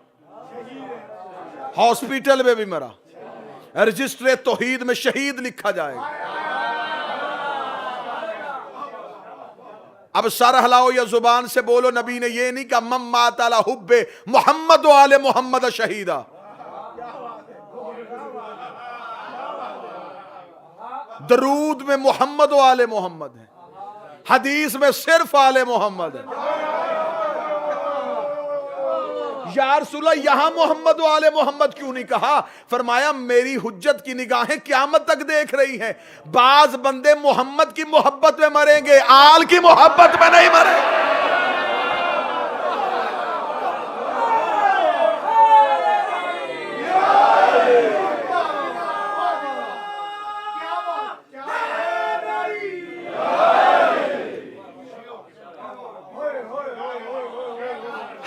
हॉस्पिटल में भी मरा, रजिस्ट्रे तौहीद में शहीद लिखा जाएगा। अब सर हिलाओ या जुबान से बोलो, नबी ने ये नहीं कहा मम्माता ला हुब्बे मोहम्मद व आले मोहम्मद शहीदा। दरूद में मोहम्मद व आले मोहम्मद है, हदीस में सिर्फ आले मोहम्मद है। या रसूलल्लाह यहां मोहम्मद व आले मोहम्मद क्यों नहीं कहा? फरमाया मेरी हुज्जत की निगाहें क़यामत तक देख रही हैं। बाज बंदे मोहम्मद की मोहब्बत में मरेंगे, आल की मोहब्बत में नहीं मरेंगे।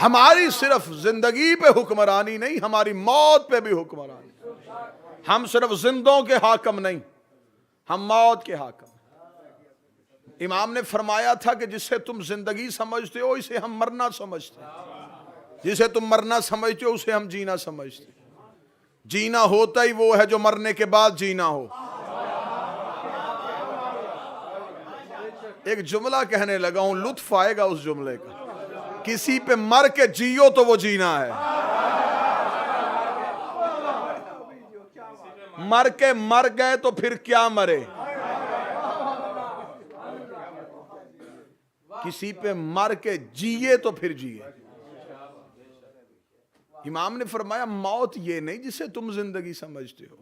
हमारी सिर्फ जिंदगी पे हुक्मरानी नहीं, हमारी मौत पे भी हुक्मरानी। हम सिर्फ जिंदों के हाकम नहीं, हम मौत के हाकम। इमाम ने फरमाया था कि जिसे तुम जिंदगी समझते हो इसे हम मरना समझते हैं, जिसे तुम मरना समझते हो उसे हम जीना समझते हैं। जीना होता ही वो है जो मरने के बाद जीना हो। एक जुमला कहने लगा हूं, लुत्फ आएगा उस जुमले का। किसी पे मर के जियो तो वो जीना है, मर के मर गए तो फिर क्या मरे। किसी पे मर के जिए तो फिर जिए। इमाम ने फरमाया मौत ये नहीं जिसे तुम जिंदगी समझते हो,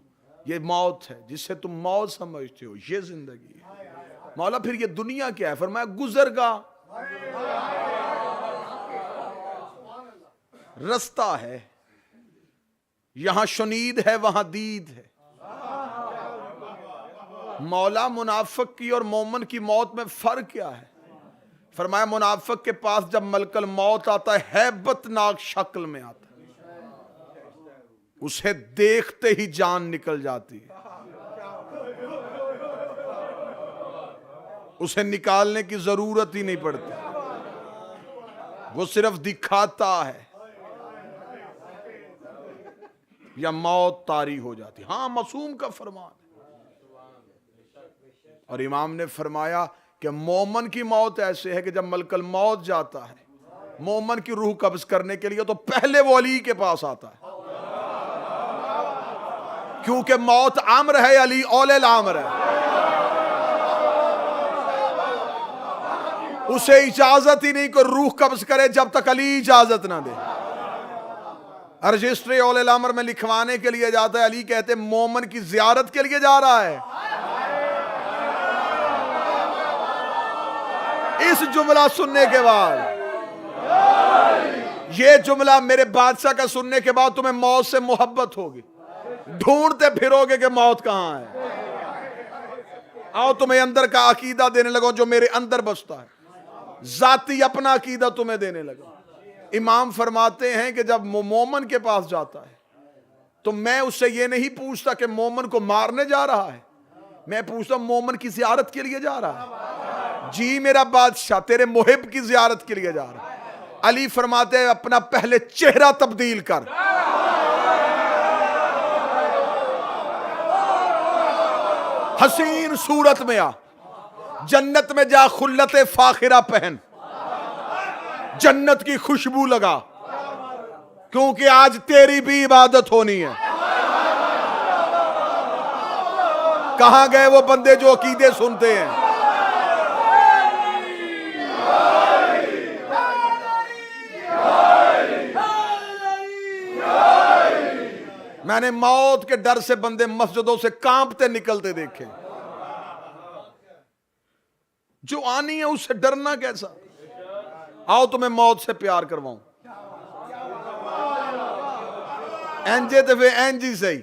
ये मौत है। जिसे तुम मौत समझते हो ये जिंदगी है। मौला फिर ये दुनिया क्या है? फरमाया गुजरगा रास्ता है, यहां शुनीद है वहां दीद है। मौला मुनाफिक की और मोमिन की मौत में फर्क क्या है? फरमाया मुनाफिक के पास जब मलकल मौत आता है हैबतनाक शक्ल में आता है, उसे देखते ही जान निकल जाती है, उसे निकालने की जरूरत ही नहीं पड़ती, वो सिर्फ दिखाता है या मौत तारी हो जाती। हां मासूम का फरमान। और इमाम ने फरमाया कि मोमन की मौत ऐसे है कि जब मलकल मौत जाता है मोमन की रूह कब्ज करने के लिए तो पहले वो अली के पास आता है, क्योंकि मौत अम्र है, अली औले अम्र है। उसे इजाजत ही नहीं कि रूह कब्ज करे जब तक अली इजाजत ना दे। रजिस्ट्री औले अम्र में लिखवाने के लिए जाता है, अली कहते मोमन की जियारत के लिए जा रहा है। इस जुमला सुनने के बाद, ये जुमला मेरे बादशाह का सुनने के बाद तुम्हें मौत से मोहब्बत होगी, ढूंढते फिरोगे कि मौत कहां है। आओ तुम्हें अंदर का अकीदा देने लगो जो मेरे अंदर बसता है, जाती अपना अकीदा तुम्हें देने लगा। इमाम फरमाते हैं कि जब मोमन के पास जाता है तो मैं उससे ये नहीं पूछता कि मोमन को मारने जा रहा है, मैं पूछता मोमन की जियारत के लिए जा रहा है। जी मेरा बादशाह, तेरे मुहिब की जियारत के लिए जा रहा है। अली फरमाते हैं अपना पहले चेहरा तब्दील कर, हसीन सूरत में आ, जन्नत में जा, खुल्लत फाखिरा पहन, जन्नत की खुशबू लगा, क्योंकि आज तेरी भी इबादत होनी है। कहां गए वो बंदे जो अकीदे सुनते हैं? मैंने मौत के डर से बंदे मस्जिदों से कांपते निकलते देखे। जो आनी है उससे डरना कैसा? आओ तुम्हें मौत से प्यार करवाऊं। एंजे तो फिर एंजी सही,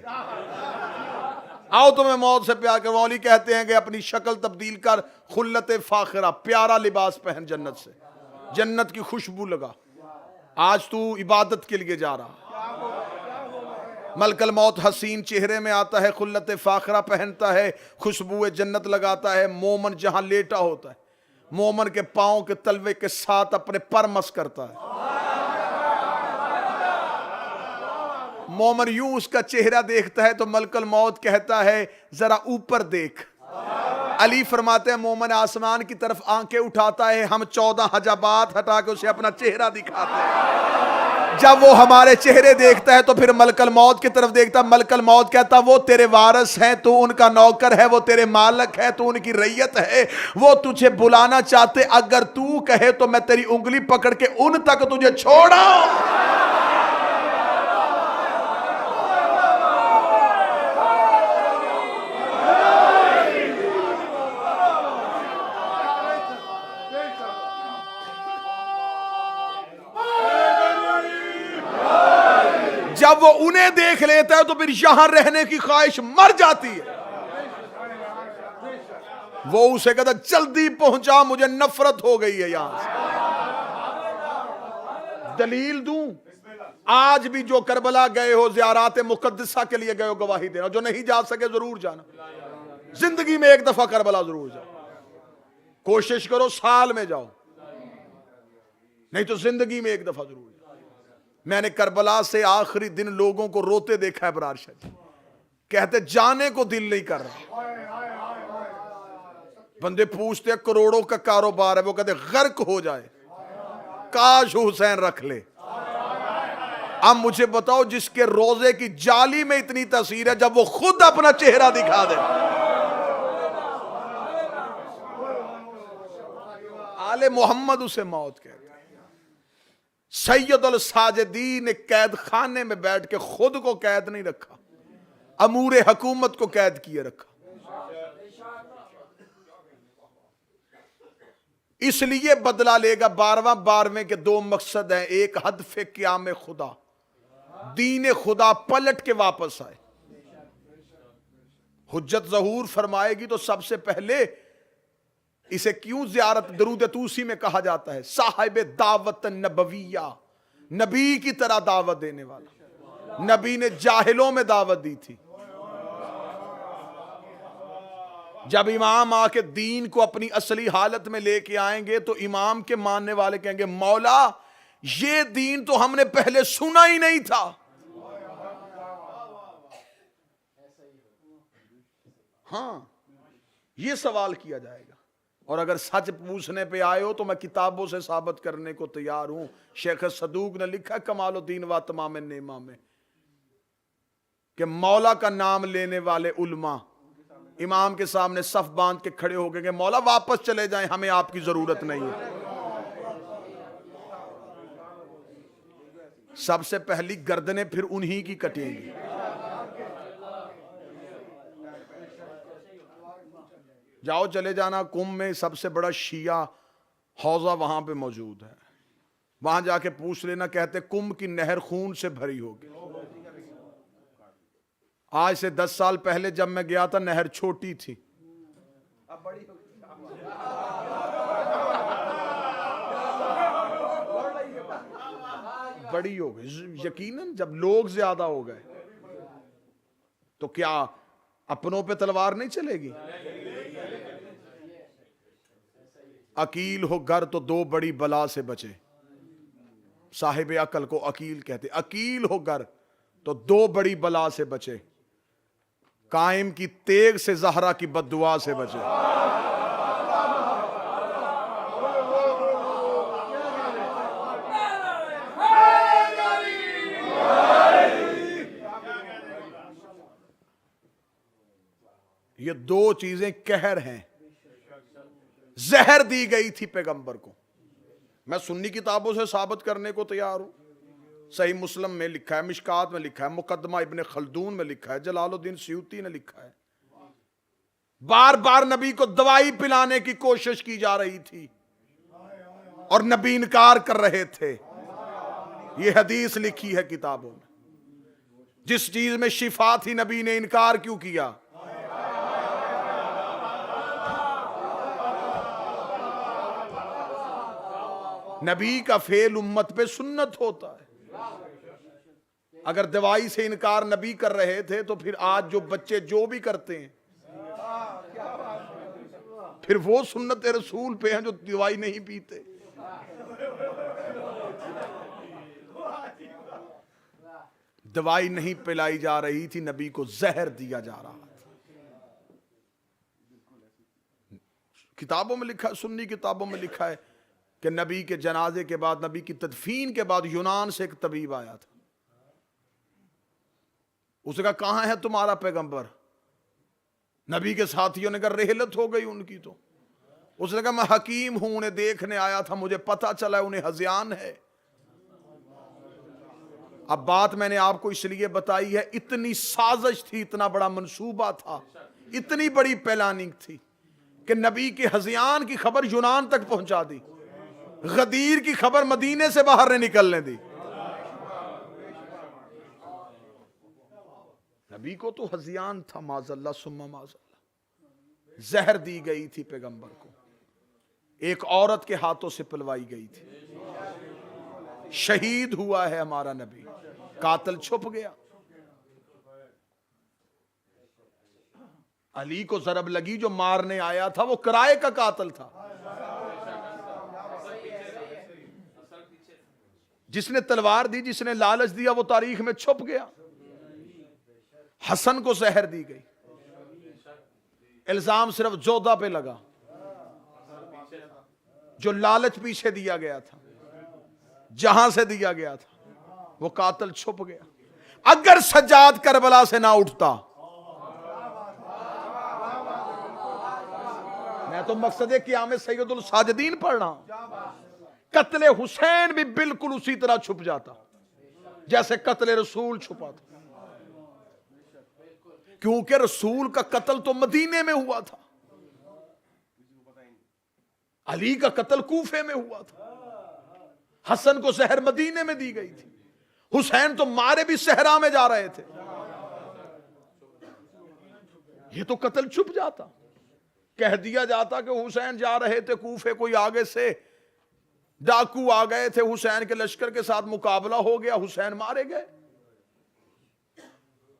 आओ तुम्हें मौत से प्यार करवाऊं। अली कहते हैं कि अपनी शक्ल तब्दील कर, खुल्लत फाखिरा, प्यारा लिबास पहन, जन्नत से जन्नत की खुशबू लगा। आज तू इबादत के लिए जा रहा। मलकल मौत हसीन चेहरे में आता है, खुल्लत फाखरा पहनता है, खुशबू जन्नत लगाता है। मोमन जहां लेटा होता है, मोमन के पांव के तलवे के साथ अपने पर मस करता है। मोमन यूं उसका चेहरा देखता है तो मलकल मौत कहता है जरा ऊपर देख। अली फरमाते हैं मोमन आसमान की तरफ आंखें उठाता है, हम 14 हजाबात हटा के उसे अपना चेहरा दिखाते हैं। जब वो हमारे चेहरे देखता है तो फिर मलकल मौत की तरफ देखता है। मलकल मौत कहता वो तेरे वारिस हैं, तू उनका नौकर है, वो तेरे मालिक है, तू उनकी रैयत है, वो तुझे बुलाना चाहते, अगर तू कहे तो मैं तेरी उंगली पकड़ के उन तक तुझे छोड़ा। जब वो उन्हें देख लेता है तो फिर यहां रहने की ख्वाहिश मर जाती है। वो उसे कहता जल्दी पहुंचा, मुझे नफरत हो गई है यहां से। दलील दूं, आज भी जो करबला गए हो, ज़ियारात मुक़द्दसा के लिए गए हो, गवाही देना। जो नहीं जा सके जरूर जाना, जिंदगी में एक दफा करबला जरूर जाओ। कोशिश करो साल में जाओ, नहीं तो जिंदगी में एक दफा जरूर जाओ। मैंने करबला से आखिरी दिन लोगों को रोते देखा है। बरार शाह जी कहते जाने को दिल नहीं कर रहा। बंदे पूछते हैं करोड़ों का कारोबार है, वो कहते गर्क हो जाए, काश हुसैन रख ले। अब मुझे बताओ जिसके रोजे की जाली में इतनी तस्वीर है, जब वो खुद अपना चेहरा दिखा दे। आले मोहम्मद उसे मौत कहते। सैयदुल साजिदीन ने कैद खाने में बैठ के खुद को कैद नहीं रखा, अमूरे हुकूमत को कैद किए रखा। इसलिए बदला लेगा। 12वें के 2 मकसद हैं। एक हदफ क़याम खुदा, दीन खुदा पलट के वापस आए। हुज्जत ज़हूर फरमाएगी तो सबसे पहले इसे क्यों ज़ियारत दरूद तूसी में कहा जाता है? साहिब दावत नबविया, नबी की तरह दावत देने वाला। नबी ने जाहिलों में दावत दी थी। जब इमाम आके दीन को अपनी असली हालत में लेके आएंगे तो इमाम के मानने वाले कहेंगे मौला ये दीन तो हमने पहले सुना ही नहीं था। हाँ, ये सवाल किया जाएगा। और अगर सच पूछने पे आए हो तो मैं किताबों से साबित करने को तैयार हूं। शेख सदूक ने लिखा कमालुद्दीन व तमाम नेमा में कि मौला का नाम लेने वाले उलमा इमाम के सामने सफ बांध के खड़े हो गए कि मौला वापस चले जाएं, हमें आपकी जरूरत नहीं है। सबसे पहली गर्दनें फिर उन्हीं की कटेंगी। जाओ चले जाना, कुंभ में सबसे बड़ा शिया हौजा वहां पे मौजूद है, वहां जाके पूछ लेना। कहते कुंभ की नहर खून से भरी होगी। आज से 10 साल पहले जब मैं गया था नहर छोटी थी, अब बड़ी हो गई। बड़ी हो गई यकीनन, जब लोग ज्यादा हो गए। तो क्या अपनों पे तलवार नहीं चलेगी? अकील हो घर तो दो बड़ी बला से बचे। साहिब अकल को अकील कहते। अकील हो घर तो दो बड़ी बला से बचे। कायम की तेग से जहरा की बद्दुआ से बचे। ये दो चीजें कहर हैं। जहर दी गई थी पैगंबर को। मैं सुन्नी किताबों से साबित करने को तैयार हूं। सही मुस्लिम में लिखा है, मिशकात में लिखा है, मुकदमा इब्ने खल्दून में लिखा है, जलालुद्दीन सयूती ने लिखा है। बार बार नबी को दवाई पिलाने की कोशिश की जा रही थी और नबी इनकार कर रहे थे। यह हदीस लिखी है किताबों में। जिस चीज में शिफा थी नबी ने इनकार क्यों किया? नबी का फेल उम्मत पे सुन्नत होता है। अगर दवाई से इनकार नबी कर रहे थे तो फिर आज जो बच्चे जो भी करते हैं फिर वो सुन्नत रसूल पे हैं जो दवाई नहीं पीते। दवाई नहीं पिलाई जा रही थी, नबी को जहर दिया जा रहा था। किताबों में लिखा है, सुन्नी किताबों में लिखा है कि नबी के जनाजे के बाद, नबी की तदफीन के बाद यूनान से एक तबीब आया था। उसने कहा कहां है तुम्हारा पैगंबर? नबी के साथियों ने कहा रेहलत हो गई उनकी। तो उसने कहा मैं हकीम हूं, उन्हें देखने आया था, मुझे पता चला उन्हें हज़ियान है। अब बात मैंने आपको इसलिए बताई है, इतनी साजिश थी, इतना बड़ा मंसूबा था, इतनी बड़ी प्लानिंग थी कि नबी के हज़ियान की खबर यूनान तक पहुंचा दी, गदीर की खबर मदीने से बाहर नहीं निकलने दी। नबी को तो हज़ियान था, माज़अल्लाह सुम्मा माज़अल्लाह। जहर दी गई थी पैगंबर को, एक औरत के हाथों से पिलवाई गई थी। शहीद हुआ है हमारा नबी, कातिल छुप गया। अली को जरब लगी, जो मारने आया था वो किराए का कातिल था। जिसने तलवार दी, जिसने लालच दिया, वो तारीख में छुप गया। हसन को जहर दी गई, इल्जाम सिर्फ जोधा पे लगा। जो लालच पीछे दिया गया था, जहां से दिया गया था, वो कातिल छुप गया। अगर सज्जाद करबला से ना उठता, मैं तो मकसद क़याम सैयदुल साजिदीन पढ़ रहा हूं। कत्ले हुसैन भी बिल्कुल उसी तरह छुप जाता जैसे कत्ले रसूल छुपा था, क्योंकि रसूल का कत्ल तो मदीने में हुआ था, अली का कत्ल कूफे में हुआ था, हसन को जहर मदीने में दी गई थी, हुसैन तो मारे भी सहरा में जा रहे थे। ये तो कत्ल छुप जाता, कह दिया जाता कि हुसैन जा रहे थे कूफे, कोई आगे से डाकू आ गए थे, हुसैन के लश्कर के साथ मुकाबला हो गया, हुसैन मारे गए।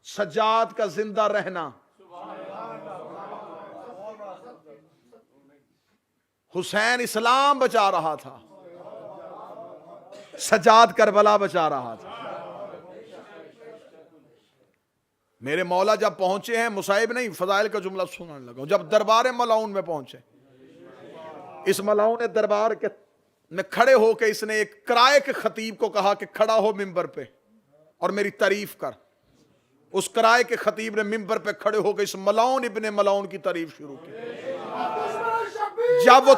सज्जाद का जिंदा रहना, हुसैन इस्लाम बचा रहा था, सज्जाद करबला बचा रहा था। मेरे मौला जब पहुंचे हैं, मुसाइब नहीं फजाइल का जुमला सुनाने लगा, जब दरबार मलाउन में पहुंचे, इस मलाउन ने दरबार के में खड़े होकर इसने एक किराए के खतीब को कहा कि खड़ा हो मिंबर पे और मेरी तारीफ कर। उस किराए के खतीब ने मिंबर पे खड़े होकर इस मलाउन इब्ने मलाउन की तारीफ शुरू की। जब वो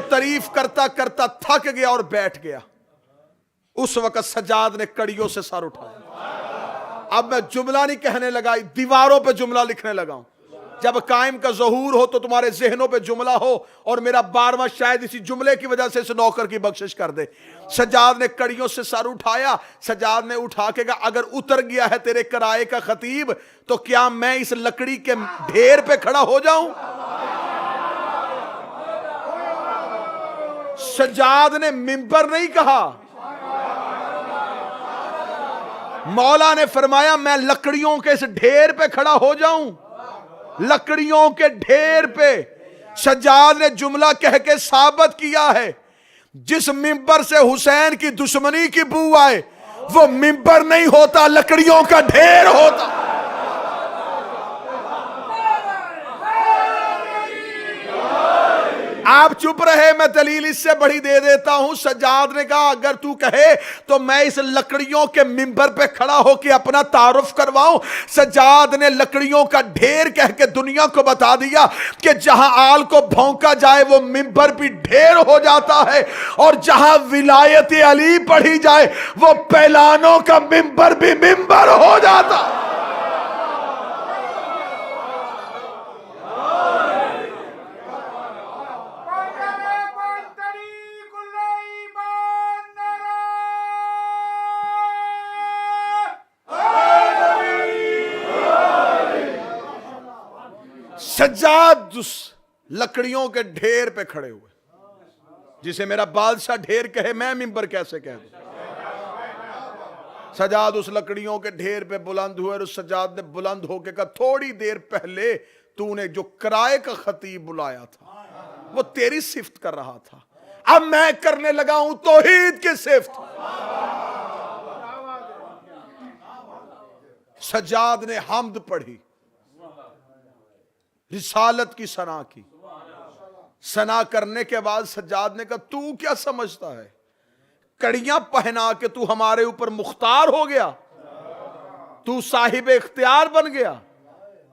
तारीफ करता करता थक गया और बैठ गया, उस वक्त सज्जाद ने कड़ियों से सर उठाया। अब मैं जुमला नहीं कहने लगा, दीवारों पे जुमला लिखने लगा हूं। जब कायम का ज़हूर हो तो तुम्हारे जहनों पे जुमला हो, और मेरा 12वां शायद इसी जुमले की वजह से इस नौकर की बख्शिश कर दे। सज्जाद ने कड़ियों से सर उठाया। सज्जाद ने उठा के कहा, अगर उतर गया है तेरे किराए का खतीब तो क्या मैं इस लकड़ी के ढेर पे खड़ा हो जाऊं? सज्जाद ने मिंबर नहीं कहा, मौला ने फरमाया मैं लकड़ियों के इस ढेर पे खड़ा हो जाऊं, लकड़ियों के ढेर पे। सज्जाद ने जुमला कह के साबित किया है, जिस मिंबर से हुसैन की दुश्मनी की बू आए वो मिंबर नहीं होता, लकड़ियों का ढेर होता। आप चुप रहे, मैं दलील इससे बड़ी दे देता हूं। सज्जाद ने कहा अगर तू कहे तो मैं इस लकड़ियों के मिंबर पे खड़ा होकर अपना तारुफ करवाऊं। सज्जाद ने लकड़ियों का ढेर कह के दुनिया को बता दिया कि जहां आल को भौंका जाए वो मिंबर भी ढेर हो जाता है, और जहां विलायत अली पढ़ी जाए वो पैलानों का मिंबर भी मिंबर हो जाता। सज्जाद उस लकड़ियों के ढेर पे खड़े हुए, जिसे मेरा बादशाह ढेर कहे मैं मिंबर कैसे कह दूं। सज्जाद उस लकड़ियों के ढेर पे बुलंद हुए, और उस सज्जाद ने बुलंद होके कहा थोड़ी देर पहले तूने जो किराए का खतीब बुलाया था वो तेरी सिफ्त कर रहा था, अब मैं करने लगा हूं तौहीद की सिफ्त। सज्जाद ने हम्द पढ़ी, रिसालत की सना की। सना करने के बाद सज्जाद ने कहा तू क्या समझता है, कड़ियां पहना के तू हमारे ऊपर मुख्तार हो गया, तू साहिब इख्तियार बन गया,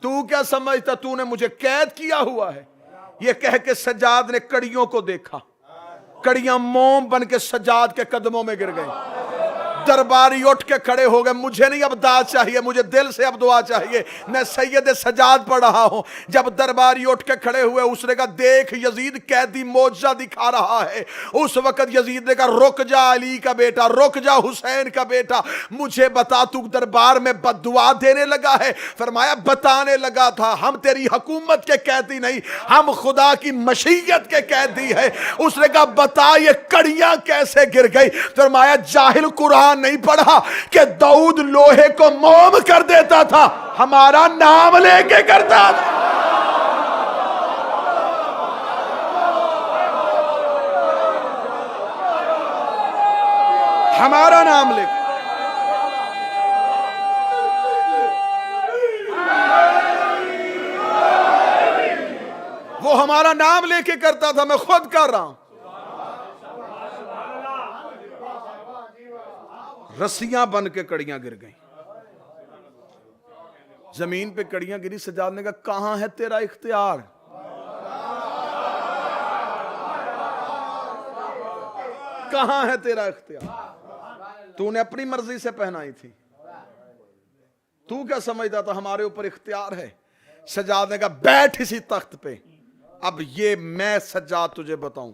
तू क्या समझता तूने मुझे कैद किया हुआ है। यह कह के सज्जाद ने कड़ियों को देखा, कड़ियां मोम बन के सज्जाद के कदमों में गिर गई। दरबारी उठ के खड़े हो गए, मुझे नहीं अब दाद चाहिए, मुझे दिल से अब दुआ चाहिए, मैं सैयद सज्जाद पढ़ रहा हूं। जब दरबारी उठ के खड़े हुए उसने कहा देख यजीद कैदी मौजज़ा दिखा रहा है। उस वक्त यजीद ने कहा रुक जा अली का बेटा, रुक जा हुसैन का बेटा, मुझे बता तू दरबार में बद्दुआ देने लगा है। फरमाया बताने लगा था हम तेरी हुकूमत के कैदी नहीं, हम खुदा की मशीयत के कैदी है। उसने कहा बता ये कड़ियां कैसे गिर गई। फरमाया जाहिल कुरान नहीं पढ़ा कि दाऊद लोहे को मोम कर देता था, हमारा नाम लेके करता था। हमारा नाम लेके, वो हमारा नाम लेके करता था, मैं खुद कर रहा हूं। रस्सियां बन के कड़ियां गिर गई, जमीन पे कड़ियां गिरी। सज्जाद ने कहा कहां है तेरा इख्तियार, कहां है तेरा इख्तियार, तूने अपनी मर्जी से पहनाई थी, तू क्या समझता था हमारे ऊपर इख्तियार है। सज्जाद ने कहा बैठ इसी तख्त पे, अब ये मैं सज्जाद तुझे बताऊं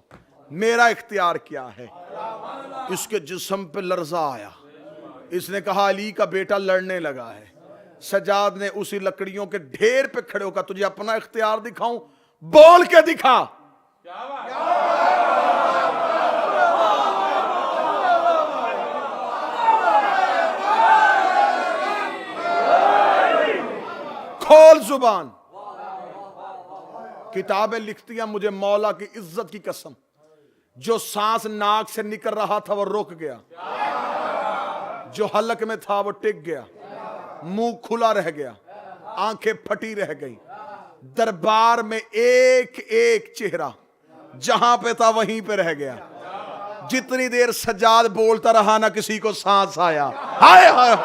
मेरा इख्तियार क्या है। इसके जिस्म पे लर्जा आया, इसने कहा अली का बेटा लड़ने लगा है। सज्जाद ने उसी लकड़ियों के ढेर पे खड़े होकर तुझे अपना इख्तियार दिखाऊं, बोल के दिखा। खोल जुबान। किताबें लिखती हैं मुझे मौला की इज्जत की कसम, जो सांस नाक से निकल रहा था वो रुक गया, जो हलक में था वो टिक गया, मुंह खुला रह गया, आंखें फटी रह गई। दरबार में एक एक चेहरा जहां पे था वहीं पे रह गया। जितनी देर सज्जाद बोलता रहा ना किसी को सांस आया, हाय हाय,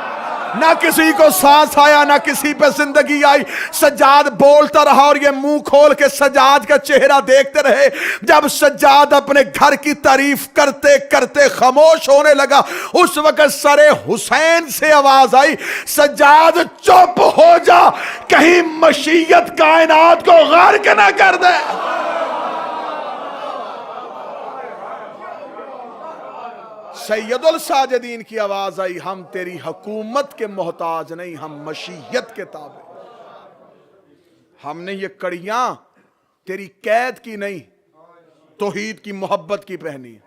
ना किसी को सांस आया, ना किसी पे जिंदगी आई। सज्जाद बोलता रहा और ये मुंह खोल के सज्जाद का चेहरा देखते रहे। जब सज्जाद अपने घर की तारीफ करते करते खामोश होने लगा, उस वक्त सरे हुसैन से आवाज आई सज्जाद चुप हो जा, कहीं मशीयत कायनात को गर्क ना कर दे। सैयदुल साजिदीन की आवाज आई हम तेरी हुकूमत के मोहताज नहीं, हम मशीयत के ताबे। हमने ये कड़ियां तेरी कैद की नहीं, तौहीद की मोहब्बत की पहनी।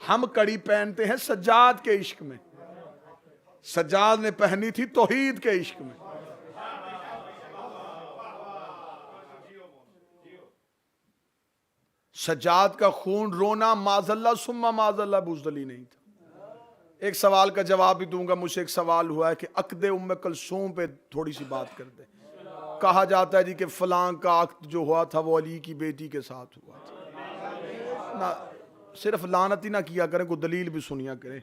हम कड़ी पहनते हैं सज्जाद के इश्क में, सज्जाद ने पहनी थी तौहीद के इश्क में। सज्जाद का खून रोना माजल्ला सुम्मा माजल्ला बुज़दली नहीं था। एक सवाल का जवाब भी दूंगा। मुझसे एक सवाल हुआ है कि अक़द उम्मे कुलसूम पे थोड़ी सी बात कर दे। कहा जाता है जी कि फलां का अक़द जो हुआ था वो अली की बेटी के साथ हुआ था ना। सिर्फ लानत ही ना किया करें, कोई दलील भी सुनिया करें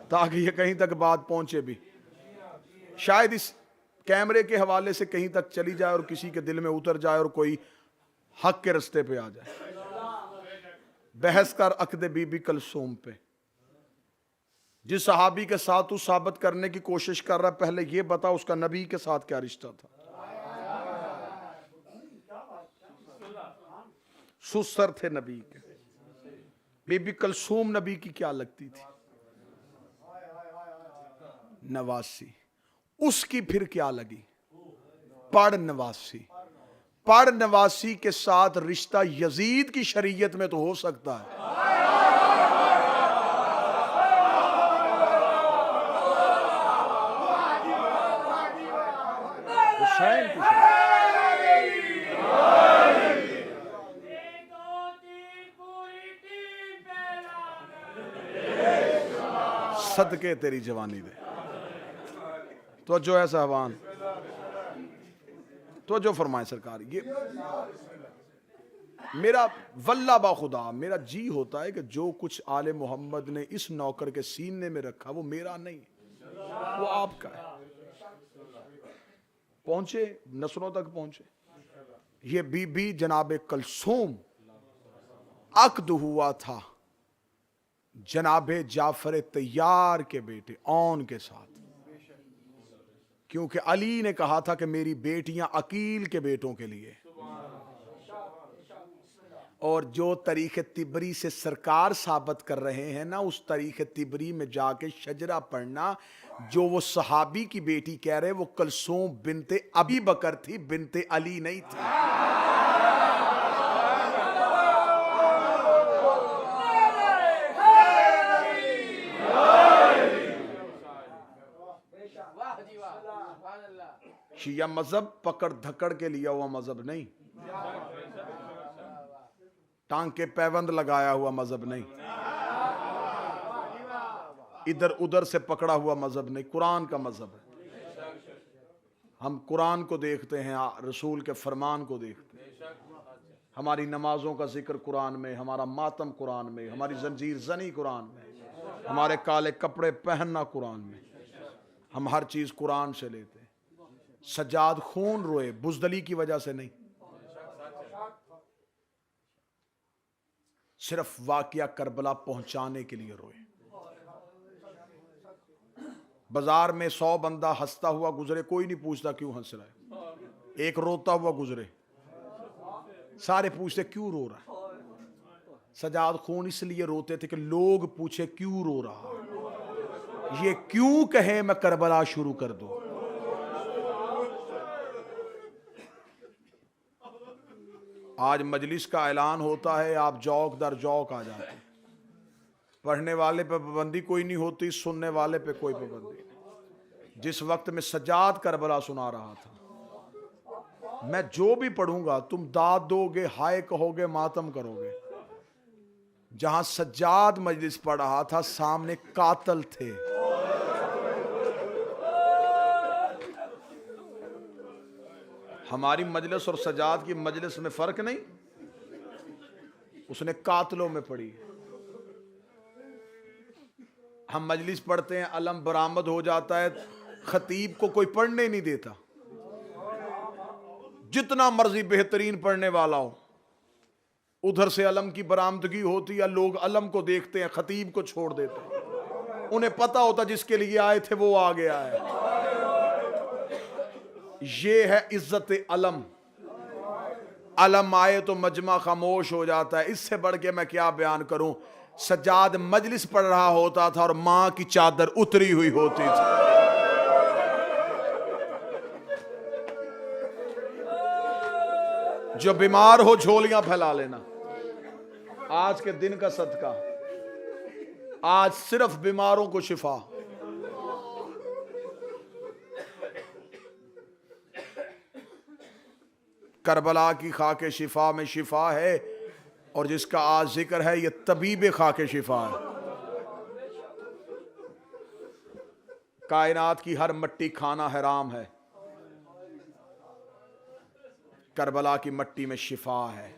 ताकि ये कहीं तक बात पहुंचे भी। शायद इस कैमरे के हवाले से कहीं तक चली जाए और किसी के दिल में उतर जाए और कोई हक के रास्ते पे आ जाए। बहस कर अक़द बीबी कुलसूम पे। जिस सहाबी के साथ तू साबित करने की कोशिश कर रहा है, पहले ये बता उसका नबी के साथ क्या रिश्ता था। सुसर थे नबी के। बीबी कुलसूम नबी की क्या लगती थी? नवासी। उसकी फिर क्या लगी? पढ़ नवासी। पढ़ नवासी के साथ रिश्ता यजीद की शरीयत में तो हो सकता है। हुसैन की शरीयत। सदके तेरी जवानी दे। तो जो है साहबान, तो जो फरमाए सरकार। ये मेरा वल्ला बा खुदा मेरा जी होता है कि जो कुछ आले मोहम्मद ने इस नौकर के सीने में रखा वो मेरा नहीं, वो आपका है। पहुंचे नस्लों तक पहुंचे। ये बीबी जनाब कुलसूम अक़द हुआ था जनाबे जाफर तैयार के बेटे औन के साथ, क्योंकि अली ने कहा था कि मेरी बेटियां अकील के बेटों के लिए। और जो तरीक़े तिबरी से सरकार साबित कर रहे हैं ना, उस तरीक़े तिबरी में जाके शजरा पढ़ना। जो वो सहाबी की बेटी कह रहे, वो कुलसूम बिनते अबी बकर थी, बिनते अली नहीं थी। शिया मजहब पकड़ धकड़ के लिया हुआ मजहब नहीं, टांग के पैबंद लगाया हुआ मजहब नहीं, इधर उधर से पकड़ा हुआ मजहब नहीं, कुरान का मजहब है। हम कुरान को देखते हैं, रसूल के फरमान को देखते हैं। हमारी नमाजों का जिक्र कुरान में, हमारा मातम कुरान में, हमारी जंजीर जनी कुरान में, हमारे काले कपड़े पहनना कुरान में। हम हर चीज कुरान से लेते हैं। सज्जाद खून रोए बुज़दली की वजह से नहीं, सिर्फ वाकया करबला पहुंचाने के लिए रोए। बाजार में 100 बंदा हंसता हुआ गुजरे, कोई नहीं पूछता क्यों हंस रहा है। एक रोता हुआ गुजरे, सारे पूछते क्यों रो रहा है। सज्जाद खून इसलिए रोते थे कि लोग पूछे क्यों रो रहा है। ये क्यों कहे मैं करबला शुरू कर दूं। आज मजलिस का ऐलान होता है, आप जौक दर जौक आ जाते हैं। पढ़ने वाले पे पाबंदी कोई नहीं होती, सुनने वाले पे कोई पाबंदी नहीं। जिस वक्त में सज्जाद करबला सुना रहा था, मैं जो भी पढ़ूंगा तुम दाद दोगे, हाय कहोगे, मातम करोगे। जहां सज्जाद मजलिस पढ़ रहा था, सामने कातल थे। हमारी मजलिस और सज्जाद की मजलिस में फर्क नहीं, उसने कातलों में पढ़ी। हम मजलिस पढ़ते हैं, अलम बरामद हो जाता है, खतीब को कोई पढ़ने नहीं देता। जितना मर्जी बेहतरीन पढ़ने वाला हो, उधर से अलम की बरामदगी होती है, लोग अलम को देखते हैं, खतीब को छोड़ देते हैं। उन्हें पता होता जिसके लिए आए थे वो आ गया है। ये है इज्जत अलम। अलम आए तो मजमा खामोश हो जाता है। इससे बढ़ के मैं क्या बयान करूं। सज्जाद मजलिस पढ़ रहा होता था और मां की चादर उतरी हुई होती थी। जो बीमार हो झोलियां फैला लेना। आज के दिन का सदका आज सिर्फ बीमारों को शिफा। करबला की खाके शिफा में शिफा है, और जिसका आज जिक्र है ये तबीब खाके शिफा है। कायनात की हर मट्टी खाना हराम है, करबला की मट्टी में शिफा है।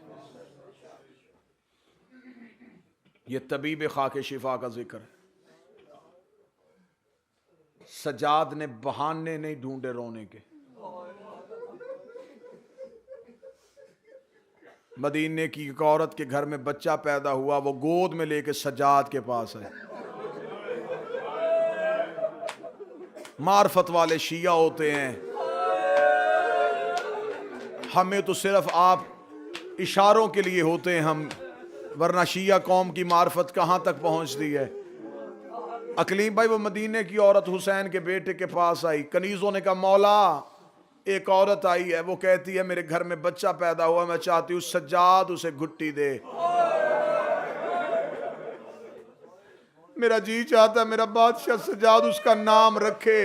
ये तबीब खाके शिफा का जिक्र है। सजाद ने बहाने नहीं ढूंढे रोने के। मदीने की एक औरत के घर में बच्चा पैदा हुआ, वो गोद में लेके सजाद के पास है। मार्फत वाले शिया होते हैं, हमें तो सिर्फ आप इशारों के लिए होते हैं हम, वरना शिया कौम की मार्फत कहां तक पहुंचती है। अकलीम भाई, वो मदीने की औरत हुसैन के बेटे के पास आई। कनीजों ने कहा मौला, एक औरत आई है, वो कहती है मेरे घर में बच्चा पैदा हुआ, मैं चाहती हूँ सज्जाद उसे घुट्टी दे। मेरा जी चाहता है मेरा बादशाह सज्जाद उसका नाम रखे,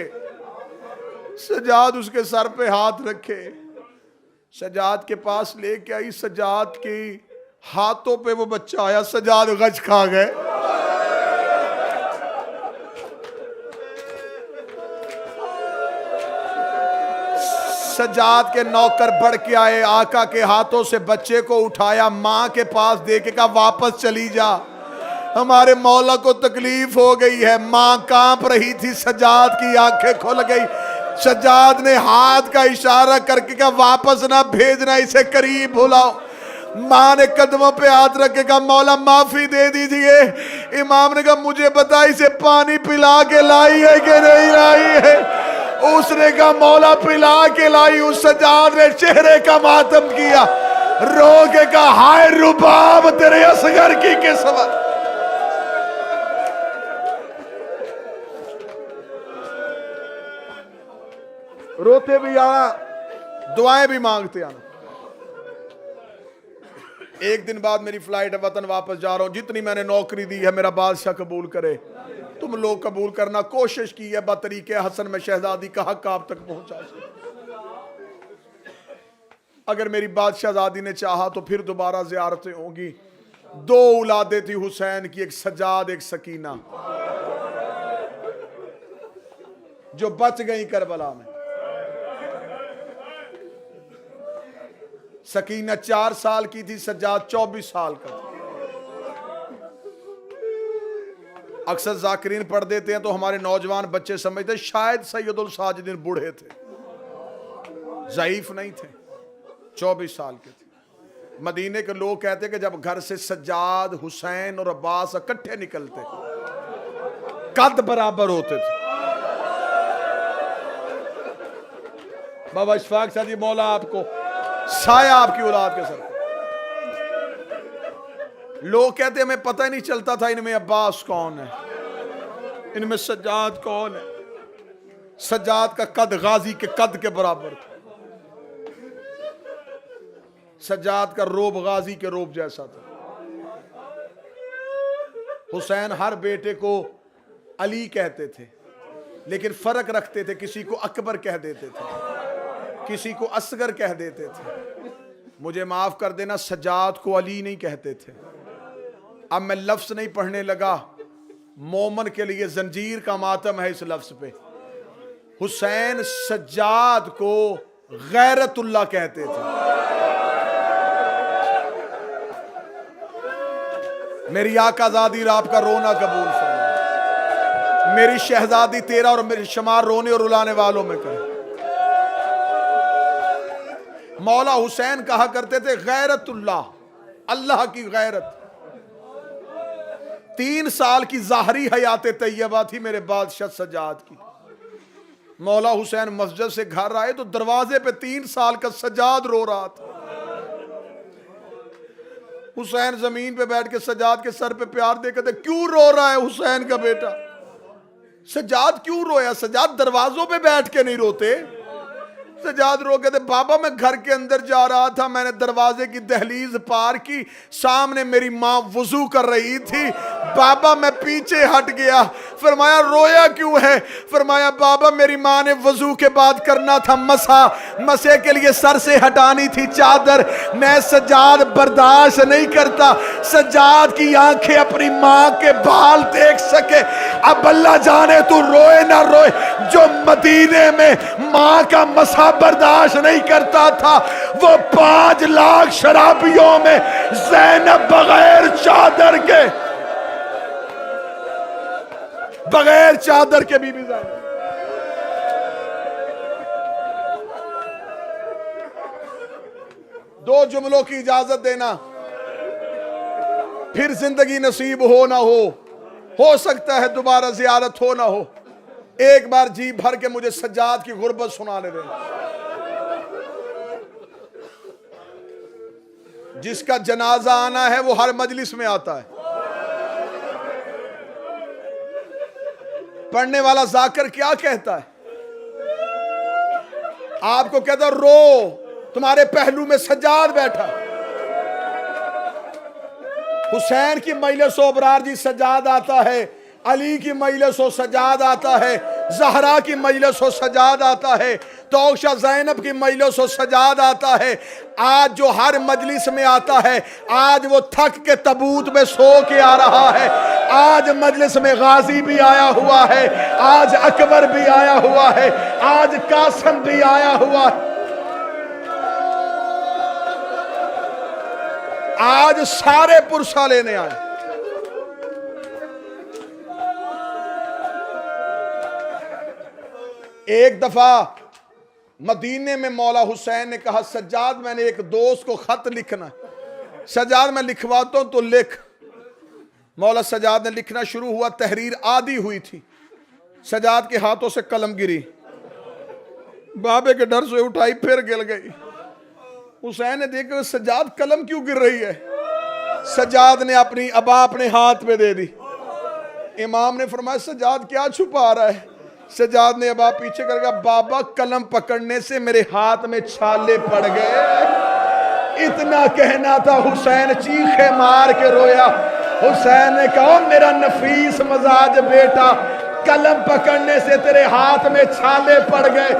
सज्जाद उसके सर पे हाथ रखे। सज्जाद के पास लेके आई, सज्जाद की हाथों पे वो बच्चा आया, सज्जाद गज खा गए। सज्जाद के नौकर बढ़ के आए, आका के हाथों से बच्चे को उठाया, मां के पास देके कहा वापस चली जा, हमारे मौला को तकलीफ हो गई है। मां कांप रही थी, सज्जाद की आंखें खुल गई। सज्जाद ने हाथ का इशारा करके कहा वापस ना भेजना, इसे करीब बुलाओ। मां ने कदमों पे हाथ रख के कहा मौला माफी दे दीजिए। इमाम ने कहा मुझे बता इसे पानी पिला के लाई है कि नहीं लाई है। उसने कहा मौला पिला के लाई। उस सज्जाद ने चेहरे का मातम किया, रो के कहा हाय रुबाब तेरे असगर की किस्मत। रोते भी आना, दुआएं भी मांगते आना। एक दिन बाद मेरी फ्लाइट है, वतन वापस जा रहा हूं। जितनी मैंने नौकरी दी है मेरा बादशाह कबूल करे, तुम लोग कबूल करना। कोशिश की है बतरीके हसन में शहजादी का हक आप तक पहुंचा। अगर मेरी बादशाहजादी ने चाहा तो फिर दोबारा ज़ियारतें होंगी। 2 औलादें थी हुसैन की, एक सज्जाद एक सकीना, जो बच गई करबला में। सकीना 4 साल की थी, सज्जाद 24 साल का था। अक्सर जाकिरीन पढ़ देते हैं तो हमारे नौजवान बच्चे समझते शायद सैयदुल साजिदीन बूढ़े थे, ज़ईफ नहीं थे, 24 साल के थे। मदीने के लोग कहते कि जब घर से सज्जाद, हुसैन और अब्बास इकट्ठे निकलते कद बराबर होते थे। बाबा इशफाक साहब जी मौला आपको साया आपकी औलाद के सर। लोग कहते हमें पता ही नहीं चलता था इनमें अब्बास कौन है, इनमें सज्जाद कौन है। सज्जाद का कद गाजी के कद के बराबर था, सज्जाद का रोब गाजी के रोब जैसा था। हुसैन हर बेटे को अली कहते थे, लेकिन फर्क रखते थे, किसी को अकबर कह देते थे, किसी को असगर कह देते थे। मुझे माफ कर देना, सज्जाद को अली नहीं कहते थे। अब मैं लफ्ज नहीं पढ़ने लगा, मोमन के लिए जंजीर का मातम है इस लफ्ज पे। हुसैन सज्जाद को गैरतुल्लाह कहते थे। मेरी आकाज़ादी आपका रोना कबूल फरमा, मेरी शहजादी तेरा और मेरी शमार रोने और रुलाने वालों में करे। मौला हुसैन कहा करते थे गैरतुल्लाह, अल्लाह की गैरत। 3 साल की ज़ाहरी हयात तैयबा थी मेरे बादशाह सज्जाद की। मौला हुसैन मस्जिद से घर आए तो दरवाजे पे 3 साल का सज्जाद रो रहा था। हुसैन जमीन पे बैठ के सज्जाद के सर पे प्यार दे कहते क्यों रो रहा है हुसैन का बेटा? सज्जाद क्यों रोया? सज्जाद दरवाजों पे बैठ के नहीं रोते, सजाद रो कहते बाबा मैं घर के अंदर जा रहा था, मैंने दरवाजे की दहलीज पार की, सामने मेरी माँ वुजू कर रही थी, बाबा मैं पीछे हट गया। फरमाया रोया क्यों है? फरमाया बाबा मेरी माँ ने वुजू के बाद करना था मसा, मसे के लिए सर से हटानी थी चादर, मैं सजाद बर्दाश्त नहीं करता सजाद की आंखें अपनी माँ के बाल देख सके। अब अल्लाह जाने तू रोए ना रोए, जो मदीने में माँ का मसा बर्दाश्त नहीं करता था, वो 5 लाख शराबियों में ज़ैनब बगैर चादर के बीबी ज़ैनब। दो जुमलों की इजाजत देना, फिर जिंदगी नसीब हो ना हो सकता है दोबारा जियारत हो ना हो। एक बार जी भर के मुझे सज्जाद की गुर्बत सुनाने दें। जिसका जनाजा आना है वो हर मजलिस में आता है। पढ़ने वाला जाकर क्या कहता है? आपको कहता रो, तुम्हारे पहलू में सज्जाद बैठा। हुसैन की मजलिस अबरार जी सज्जाद आता है, अली की मजलिस हो सज्जाद आता है, ज़हरा की मजलिस हो सज्जाद आता है, तौशा ज़ैनब की मजलिस हो सज्जाद आता है। आज जो हर मजलिस में आता है, आज वो थक के तबूत में सो के आ रहा है। आज मजलिस में गाजी भी आया हुआ है, आज अकबर भी आया हुआ है, आज कासिम भी आया हुआ है, आज सारे पुरसा लेने आए। एक दफा मदीने में मौला हुसैन ने कहा सज्जाद मैंने एक दोस्त को खत लिखना है। सज्जाद मैं लिखवाता हूं तो लिख। मौला सज्जाद ने लिखना शुरू हुआ, तहरीर आधी हुई थी, सज्जाद के हाथों से कलम गिरी, बाबे के डर से उठाई फिर गिर गई। हुसैन ने देखा सज्जाद कलम क्यों गिर रही है? सज्जाद ने अपनी अबा अपने हाथ में दे दी। इमाम ने फरमाया सज्जाद क्या छुपा रहा है? सज्जाद ने अबा पीछे कर कहा बाबा कलम पकड़ने से मेरे हाथ में छाले पड़ गए। इतना कहना था, हुसैन चीखे मार के रोया। हुसैन ने कहा मेरा नफीस मजाज बेटा, कलम पकड़ने से तेरे हाथ में छाले पड़ गए,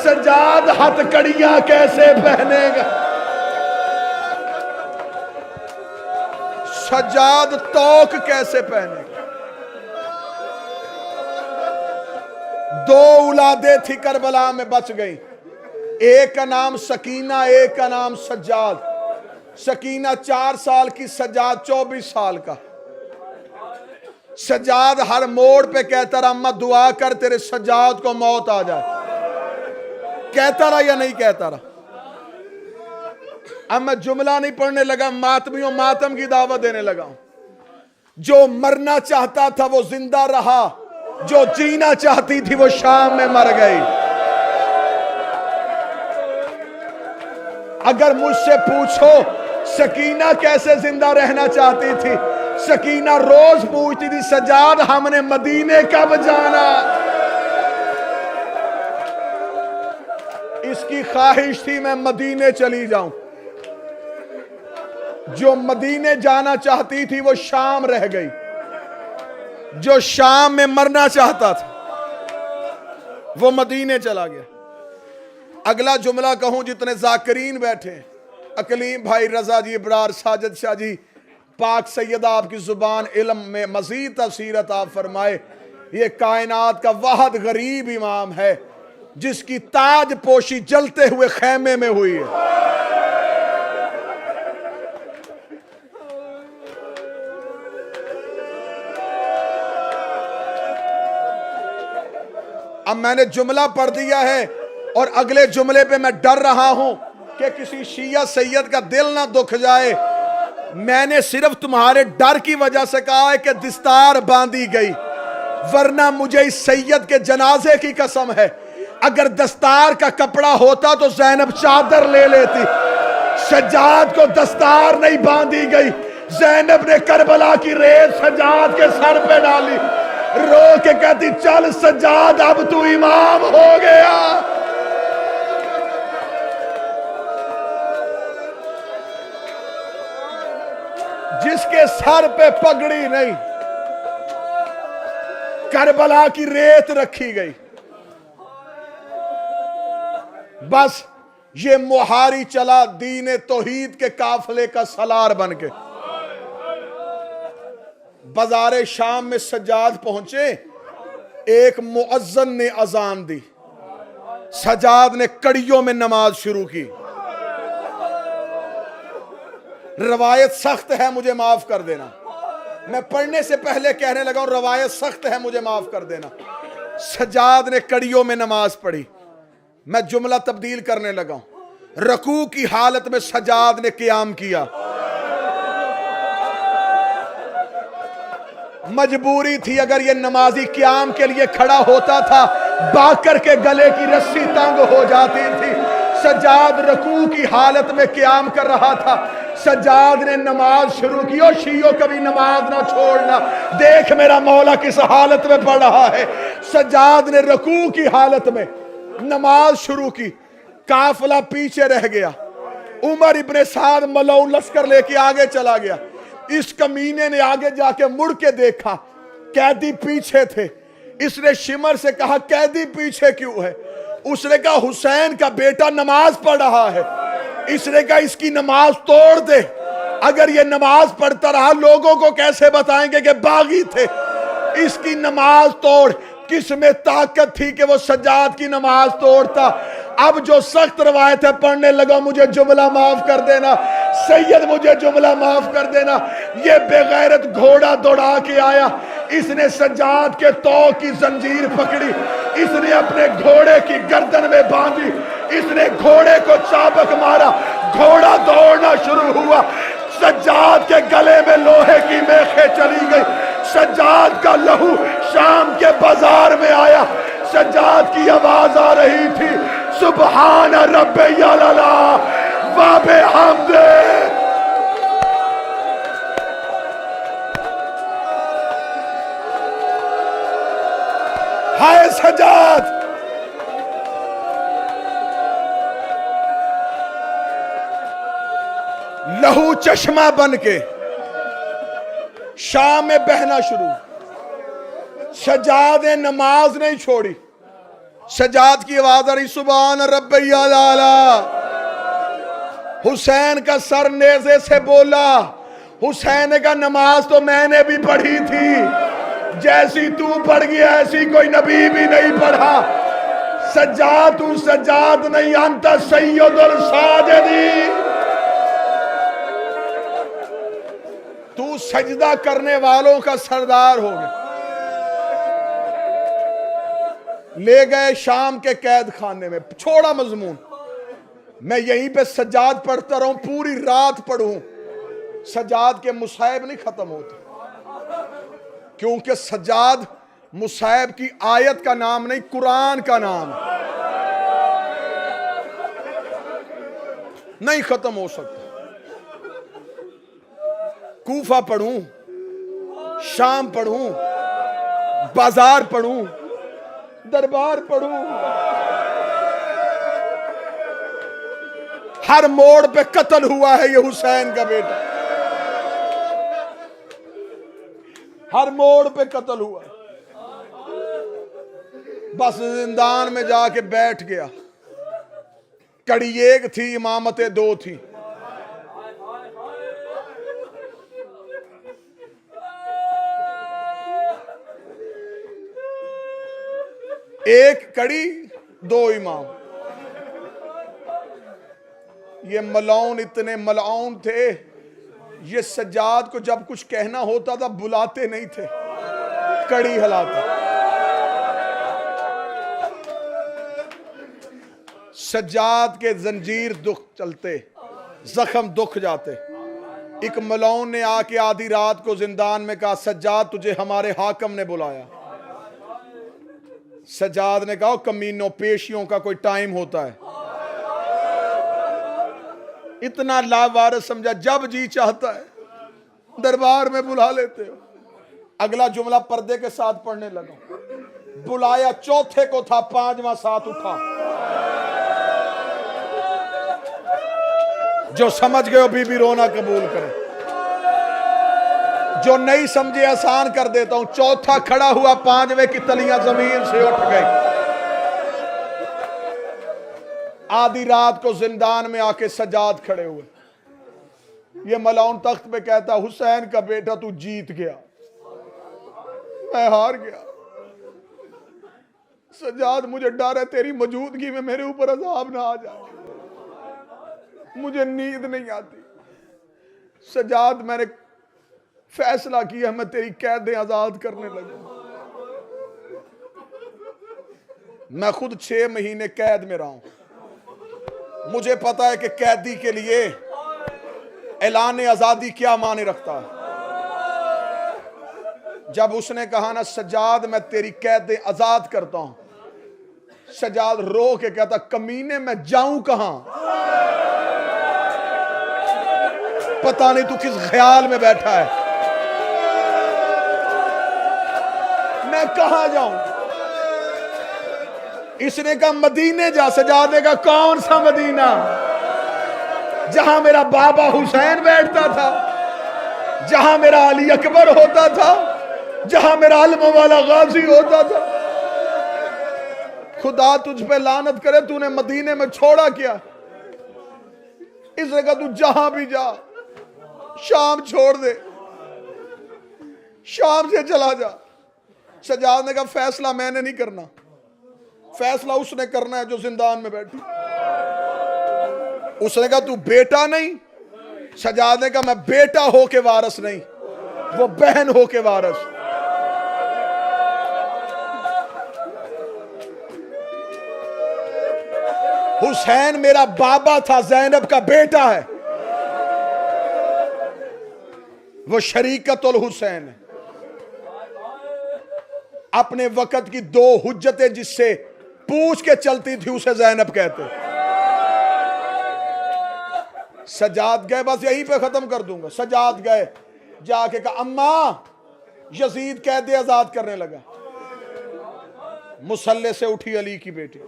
सज्जाद हथकड़ियां कैसे पहनेगा? सज्जाद तौक कैसे पहनेगा? 2 औलादे थी करबला में बच गई, एक का नाम सकीना, एक का नाम सज्जाद। सकीना 4 साल की, सज्जाद 24 साल का। सज्जाद हर मोड़ पे कहता रहा अम्मा दुआ कर तेरे सज्जाद को मौत आ जाए। कहता रहा या नहीं कहता रहा? अब मैं जुमला नहीं पढ़ने लगा, मातमियों मातम की दावत देने लगा हूं। जो मरना चाहता था वो जिंदा रहा, जो जीना चाहती थी वो शाम में मर गई। अगर मुझसे पूछो सकीना कैसे जिंदा रहना चाहती थी, सकीना रोज पूछती थी सज्जाद हमने मदीने कब जाना। इसकी ख्वाहिश थी मैं मदीने चली जाऊं। जो मदीने जाना चाहती थी वो शाम रह गई। जो शाम में मरना चाहता था वो मदीने चला गया। अगला जुमला कहूं जितने जाकिरीन बैठे, अकलीम भाई, रजा जी, इब्रार, साजिद शाह जी, पाक सैयदा आपकी जुबान इल्म में मजीद तफसीरत आप फरमाए। ये कायनात का वाहद गरीब इमाम है जिसकी ताज पोशी जलते हुए खैमे में हुई है। अब मैंने जुमला पढ़ दिया है और अगले जुमले पे मैं डर रहा हूं कि किसी शिया सैयद का दिल ना दुख जाए। मैंने सिर्फ तुम्हारे डर की वजह से कहा है कि दस्तार बांधी गई, वरना मुझे इस सैयद के जनाजे की कसम है अगर दस्तार का कपड़ा होता तो ज़ैनब चादर ले लेती। सज्जाद को दस्तार नहीं बांधी गई, ज़ैनब ने करबला की रेत सज्जाद के सर पे डाली, रो के कहती चल सज्जाद अब तू इमाम हो गया। उसके सर पे पगड़ी नहीं, करबला की रेत रखी गई। बस ये मुहारी चला दीन तौहीद के काफले का सलार बन के। बाजारे शाम में सज्जाद पहुंचे, एक मुअज्जन ने अजान दी, सज्जाद ने कड़ियों में नमाज शुरू की। रवायत सख्त है, मुझे माफ कर देना, मैं पढ़ने से पहले कहने लगा हूं रवायत सख्त है, मुझे माफ कर देना। सज्जाद ने कड़ियों में नमाज पढ़ी। मैं जुमला तब्दील करने लगा हूं। रकू की हालत में सज्जाद ने क़ियाम किया। मजबूरी थी, अगर ये नमाजी क़ियाम के लिए खड़ा होता था बाकर के गले की रस्सी तंग हो जाती थी। सज्जाद रकू की हालत में क़ियाम कर रहा था। सज्जाद ने नमाज शुरू की। और शियो कभी नमाज ना छोड़ना, देख मेरा मौला किस हालत में पढ़ रहा है। सज्जाद ने रकू की हालत में नमाज शुरू की। काफिला पीछे रह गया। उमर इब्ने साद मलऊन लश्कर लेके आगे चला गया। इस कमीने ने आगे जाके मुड़ के देखा, कैदी पीछे थे। इसने शिमर से कहा कैदी पीछे क्यों है? उसने कहा हुसैन का बेटा नमाज पढ़ रहा है। इसने कहा इसकी नमाज तोड़ दे। अगर ये नमाज पढ़ता रहा लोगों को कैसे बताएंगे कि बागी थे? इसकी नमाज तोड़। किस में ताकत थी कि वो सज्जाद की नमाज तोड़ता? अब जो सख्त रवायत है पढ़ने लगा, मुझे जुमला माफ कर देना सैयद, मुझे जुमला माफ कर देना। ये बेगैरत घोड़ा दौड़ा के आया, इसने सज्जाद के तौ की जंजीर पकड़ी, इसने अपने घोड़े की गर्दन में बांधी, इसने घोड़े को चाबक मारा, घोड़ा दौड़ना शुरू हुआ। सज्जाद के गले में लोहे की मेखें चली गई। सज्जाद का लहू शाम के बाजार में आया। सज्जाद की आवाज आ रही थी, सुबहान रब्बियल आला व बिहम्दे। हाय सज्जाद, लहू चश्मा बन के शाम में बहना शुरू। सज्जाद ने नमाज नहीं छोड़ी। सज्जाद की आवाज आ रही, सुभान रब्बियल आला। हुसैन का सर नेज़े से बोला। हुसैन का नमाज तो मैंने भी पढ़ी थी, जैसी तू पढ़ गया ऐसी कोई नबी भी नहीं पढ़ा। सज्जाद तू सज्जाद नहीं, अंत सैयदुल साजिदीन। तू सजदा करने वालों का सरदार हो गया। ले गए शाम के कैद खाने में, छोड़ा मजमून। मैं यहीं पे सज्जाद पढ़ता रहूं, पूरी रात पढ़ूं, सज्जाद के मुसाहिब नहीं खत्म होते। क्योंकि सज्जाद मुसाहिब की आयत का नाम नहीं, कुरान का नाम नहीं खत्म हो सकता। कूफा पढ़ूं, शाम पढ़ूं, बाजार पढ़ूं, दरबार पढ़ूं, हर मोड़ पे कत्ल हुआ है ये हुसैन का बेटा। हर मोड़ पे कत्ल हुआ। बस जिंदान में जाके बैठ गया। कड़ी एक थी, इमामतें दो थी। एक कड़ी दो इमाम। ये मलऊन इतने मलऊन थे, ये सज्जाद को जब कुछ कहना होता था बुलाते नहीं थे, कड़ी हिलाते। सज्जाद के जंजीर दुख चलते, जख्म दुख जाते। एक मलऊन ने आके आधी रात को जिंदान में कहा, सज्जाद तुझे हमारे हाकिम ने बुलाया। सज्जाद ने कहा, कमीनों पेशियों का कोई टाइम होता है? इतना लावारिस समझा, जब जी चाहता है दरबार में बुला लेते हो। अगला जुमला पर्दे के साथ पढ़ने लगा। बुलाया चौथे को था, पांचवा साथ उठा। जो समझ गए हो बीबी रोना कबूल करे। जो नहीं समझे आसान कर देता हूं। चौथा खड़ा हुआ, पांचवें की तलियां जमीन से उठ गई। आधी रात को जिंदान में आके सजाद खड़े हुए। ये मलाउन तख्त पे कहता, हुसैन का बेटा तू जीत गया, मैं हार गया। सजाद मुझे डर है तेरी मौजूदगी में मेरे ऊपर अजाब ना आ जाए, मुझे नींद नहीं आती। सजाद मैंने फैसला किया मैं तेरी कैदें आजाद करने लगा। मैं खुद 6 महीने कैद में रहा हूं। मुझे पता है कि कैदी के लिए ऐलान आजादी क्या माने रखता है। जब उसने कहा ना सजाद मैं तेरी कैदें आजाद करता हूं, सजाद रो के कहता कमीने मैं जाऊं कहां, पता नहीं तू किस ख्याल में बैठा है, मैं कहां जाऊं। इसने कहा मदीने जा। सजाद ने कहा कौन सा मदीना, जहां मेरा बाबा हुसैन बैठता था, जहां मेरा अली अकबर होता था, जहां मेरा अलम वाला गाजी होता था। खुदा तुझ पे लानत करे, तूने मदीने में छोड़ा क्या। इसने कहा तू जहां भी जा, शाम छोड़ दे, शाम से चला जा। सजाद ने कहा फैसला मैंने नहीं करना, फैसला उसने करना है जो जिंदान में बैठी। उसने कहा तू बेटा नहीं। सजाद ने कहा मैं बेटा हो के वारस नहीं, वो बहन हो के वारस। हुसैन मेरा बाबा था, ज़ैनब का बेटा है, वो शरीकतुल हुसैन है। अपने वक्त की 2 हुज्जतें जिससे पूछ के चलती थी उसे ज़ैनब कहते। सजाद गए, बस यहीं पे खत्म कर दूंगा। सजाद गए, जाके कहा अम्मा यजीद कैदे आजाद करने लगा। मुसल्ले से उठी अली की बेटी,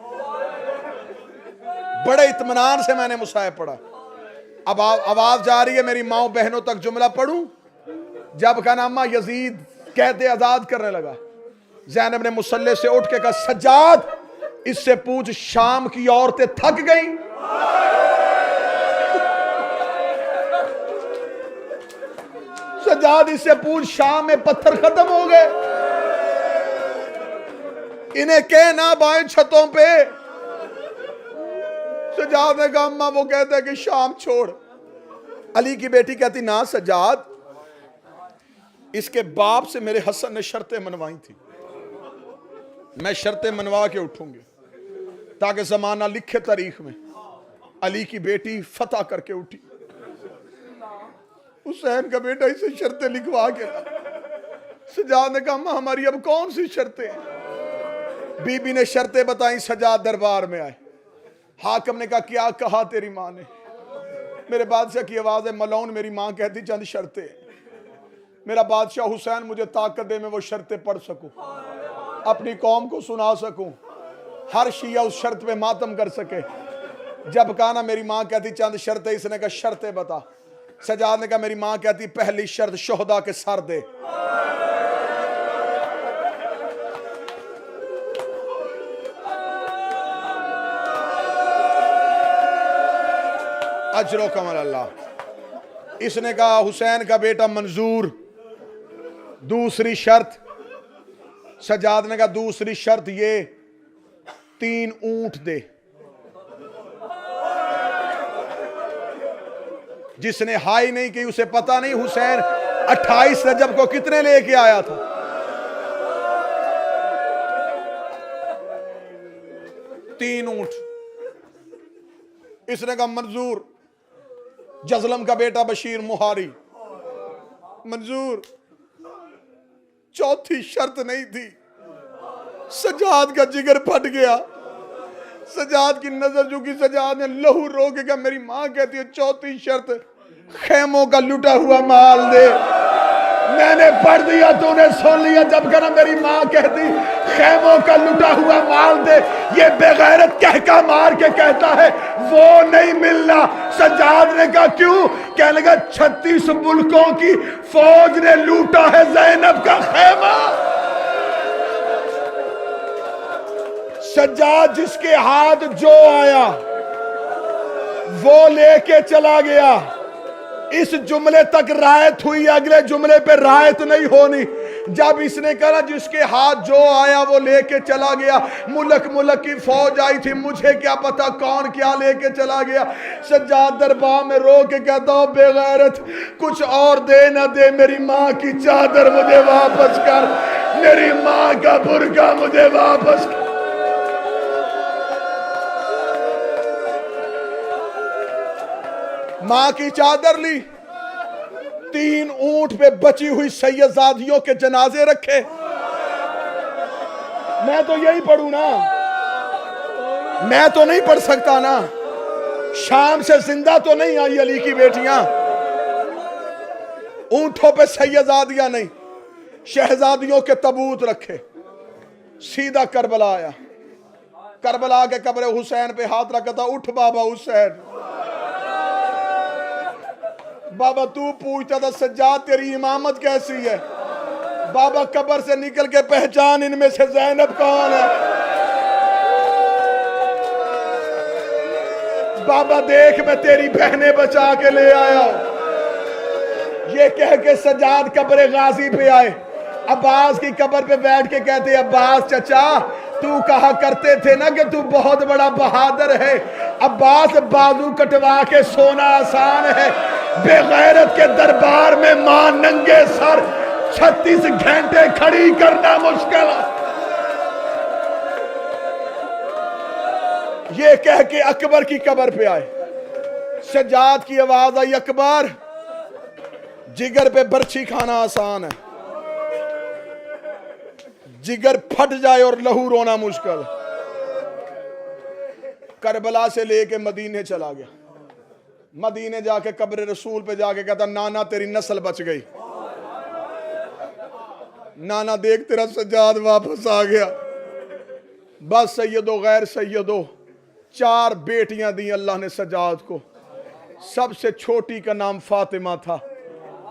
बड़े इत्मीनान से मैंने मुसाहिब पढ़ा। अब आवाज जा रही है मेरी माओ बहनों तक, जुमला पढ़ूं। जब कहा अम्मा यजीद कैदे आजाद करने लगा, ज़ैनब ने मुसल्ले से उठ के कहा सजाद इससे पूछ शाम की औरतें थक गई। सजाद इससे पूछ शाम में पत्थर खत्म हो गए। इन्हें कहना बाएं छतों पे। सजाद ने कहा अम्मा वो कहता है कि शाम छोड़। अली की बेटी कहती ना सजाद, इसके बाप से मेरे हसन ने शर्तें मनवाई थी, मैं शर्तें मनवा के उठूंगी ताकि जमाना लिखे तारीख में अली की बेटी फतह करके उठी। हुसैन का बेटा इसे शर्तें लिखवा के ला। सजाद ने कहा अम्मा हमारी अब कौन सी शर्तें हैं। बीबी ने शर्तें बताई। सजाद दरबार में आए। हाकिम ने कहा क्या कहा तेरी माँ ने। मेरे बादशाह की आवाज है मलौन, मेरी माँ कहती चंद शर्तें। मेरा बादशाह हुसैन मुझे ताकत दे मैं वो शर्तें पढ़ सकूं, अपनी कौम को सुना सकूं, हर शिया उस शर्त पे मातम कर सके। जब कहा ना मेरी माँ कहती चंद शर्तें, इसने कहा शर्तें बता। सजाद ने कहा मेरी माँ कहती पहली शर्त शोहदा के सर दे। अजरो कमल अल्लाह। इसने कहा हुसैन का बेटा मंजूर। दूसरी शर्त, सजाद ने कहा दूसरी शर्त ये 3 ऊंट दे। जिसने हाई नहीं की उसे पता नहीं हुसैन 28 रजब को कितने लेके आया था। तीन ऊंट। इसने कहा मंजूर। जजलम का बेटा बशीर मुहारी, मंजूर। चौथी शर्त नहीं थी। सजाद का जिगर फट गया। सजाद की नजर झुकी। सजाद ने लहू रो के कहा मेरी मां कहती है चौथी शर्त खेमों का लुटा हुआ माल दे। मैंने पढ़ दिया, तूने सुन लिया। जब कहना मेरी माँ कहती खैमों का लुटा हुआ माल दे, ये बेगैरत कहका मार के कहता है वो नहीं मिलना। सज्जाद ने कहा क्यों? कहने लगा 36 मुल्कों की फौज ने लूटा है ज़ैनब का खैमा। सज्जाद जिसके हाथ जो आया वो लेके चला गया। इस जुमले तक रायत हुई, अगले जुमले पे रायत नहीं होनी। जब इसने कहा जिसके हाथ जो आया वो लेके चला गया, मुल्क मुल्क की फौज आई थी, मुझे क्या पता कौन क्या लेके चला गया। सज्जाद दरबार में रो के कहता हूं बेगैरत कुछ और दे ना दे, मेरी माँ की चादर मुझे वापस कर, मेरी माँ का बुर्का मुझे वापस कर। मां की चादर ली, 3 ऊंट पे बची हुई सैयदजादियों के जनाजे रखे। मैं तो यही पढ़ू ना, मैं तो नहीं पढ़ सकता ना। शाम से जिंदा तो नहीं आई अली की बेटियां। ऊंटों पे सैयदजादियां नहीं, शहजादियों के तबूत रखे। सीधा करबला आया, करबला के कब्र हुसैन पे हाथ रखा था। उठ बाबा हुसैन। बाबा तू पूछता था सज्जाद तेरी इमामत कैसी है? बाबा कब्र से निकल के पहचान इनमें से ज़ैनब कौन है? बाबा देख मैं तेरी बहनें बचा के ले आया हूं। ये कह के सज्जाद कब्र गाजी पे आए। अब्बास की कब्र पे बैठ के कहते अब्बास चचा तू कहा करते थे ना कि तू बहुत बड़ा बहादुर है। अब्बास बाजू कटवा के सोना आसान है, बेगैरत के दरबार में मां नंगे सर 36 घंटे खड़ी करना मुश्किल। ये कह के अकबर की कब्र पे आए। सज्जाद की आवाज आई अकबर जिगर पे बर्छी खाना आसान है, जिगर फट जाए और लहू रोना मुश्किल। करबला से लेके मदीने चला गया। मदीने जाके कब्र रसूल पे जाके कहता नाना तेरी नस्ल बच गई। नाना देख तेरा सज्जाद वापस आ गया। बस सैयदो गैर सैयदो 4 बेटियां दी अल्लाह ने सज्जाद को। सबसे छोटी का नाम फातिमा था,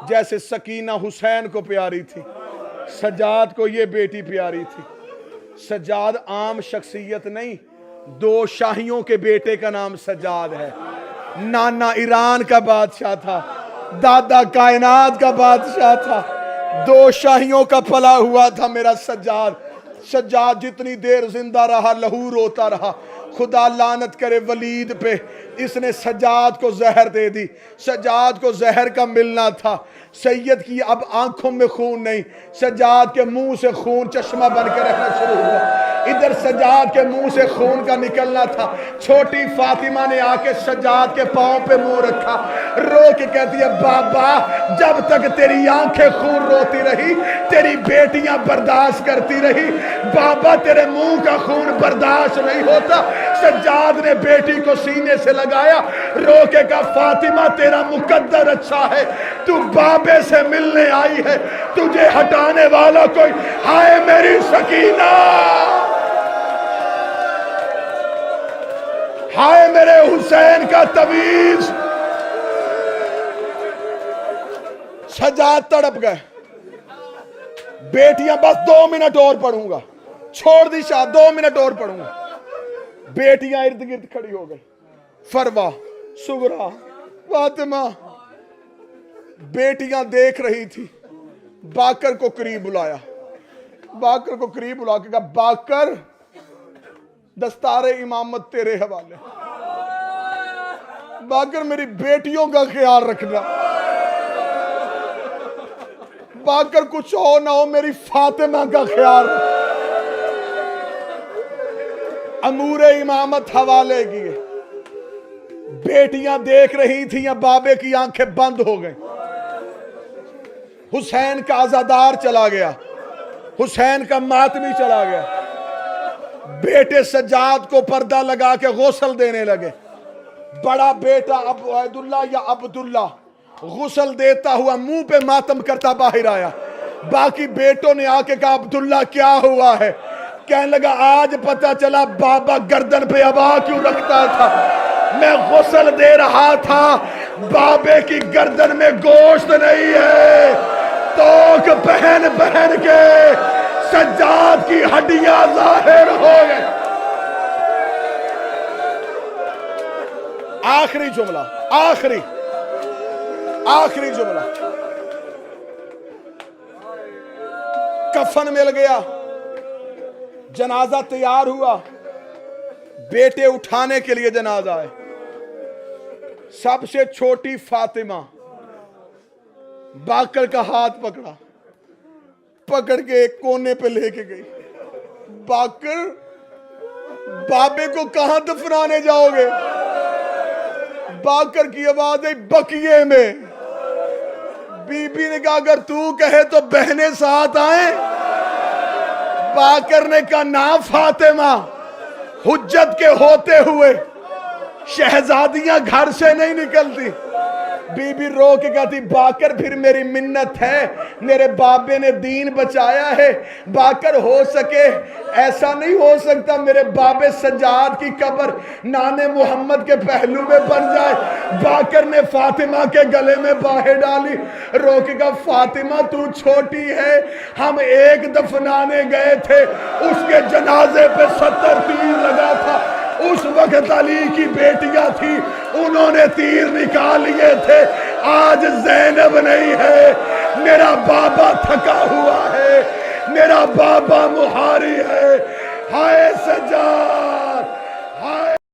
जैसे सकीना हुसैन को प्यारी थी, सज्जाद को ये बेटी प्यारी थी। सज्जाद आम शख्सियत नहीं, 2 शाहियों के बेटे का नाम सज्जाद है। नाना ईरान का बादशाह था, दादा कायनात का बादशाह था, 2 शाहियों का पला हुआ था मेरा सज्जाद। सज्जाद जितनी देर जिंदा रहा लहू रोता रहा। खुदा लानत करे वलीद पे, इसने सज्जाद को जहर दे दी। सज्जाद को जहर का मिलना था। सैयद की अब आंखों में खून नहीं, सज्जाद के मुंह से खून चश्मा बन के रहना शुरू हुआ। इधर सज्जाद के मुंह से खून का निकलना था। छोटी फातिमा ने आके सज्जाद के पांव पे मुंह रखा, रो के कहती है बाबा जब तक तेरी आंखें खून रोती रही तेरी बेटियां बर्दाश्त करती रही, बाबा तेरे मुंह का खून बर्दाश्त नहीं होता। सज्जाद ने बेटी को सीने से लगाया, रो के कहा फातिमा तेरा मुकद्दर अच्छा है, तू बाबे से मिलने आई है, तुझे हटाने वाला कोई हाय मेरी सकीना, हाय मेरे हुसैन का तवीज। सज्जाद तड़प गए। बेटियां बस 2 मिनट और पढ़ूंगा, छोड़ दी शाह, 2 मिनट और पढ़ूंगा। बेटियां इर्द गिर्द खड़ी हो गई, फरवा, सुगरा, फातिमा। बेटियां देख रही थी। बाकर को करीब बुलाया, बाकर को करीब बुला के कहा बाकर दस्तारे इमामत तेरे हवाले। बाकर मेरी बेटियों का ख्याल रखना, बाकर कुछ हो ना हो मेरी फातिमा का ख्याल रख। अमूरे इमामत हवाले किए। बेटियां देख रही थी या बाबे की आंखें बंद हो गई। हुसैन का आजादार चला गया, हुसैन का मातमी चला गया। बेटे सज्जाद को पर्दा लगा के गौसल देने लगे। बड़ा बेटा अबुदुल्ला या अब्दुल्ला गुस्ल देता हुआ मुंह पे मातम करता बाहर आया। बाकी बेटों ने आके कहा अब्दुल्ला क्या हुआ है? कहने लगा आज पता चला बाबा गर्दन पे अबा क्यों रखता था। मैं गुस्ल दे रहा था, बाबे की गर्दन में गोश्त नहीं है, तोक पहन पहन के सज्जाद की हड्डियां जाहिर हो गई। आखिरी जुमला, आखिरी जुमला। कफन मिल गया, जनाजा तैयार हुआ, बेटे उठाने के लिए जनाजा है। सबसे छोटी फातिमा बाकर का हाथ पकड़ा, पकड़ के एक कोने पे लेके गई। बाकर बाबे को कहां दफनाने जाओगे? बाकर की आवाज आई बकिए में। बीबी ने कहा अगर तू कहे तो बहनें साथ आए। बाकर ने कहा ना फातिमा, हुज्जत के होते हुए शहजादियां घर से नहीं निकलती। बीबी रो के कहती बाकर फिर मेरी मिन्नत है, मेरे बाबे ने दीन बचाया है। बाकर हो सके ऐसा नहीं हो सकता मेरे बाबे सज्जाद की कब्र नाने मोहम्मद के पहलू में बन जाए। बाकर ने फातिमा के गले में बाहें डाली, रोकेगा फातिमा तू छोटी है, हम एक दफनाने गए थे, उसके जनाजे पे 70 तीर लगा था। उस वक्त अली की बेटियां थी, उन्होंने तीर निकाल लिए थे। आज ज़ैनब नहीं है, मेरा बाबा थका हुआ है, मेरा बाबा मुहारी है। हाय सज्जाद।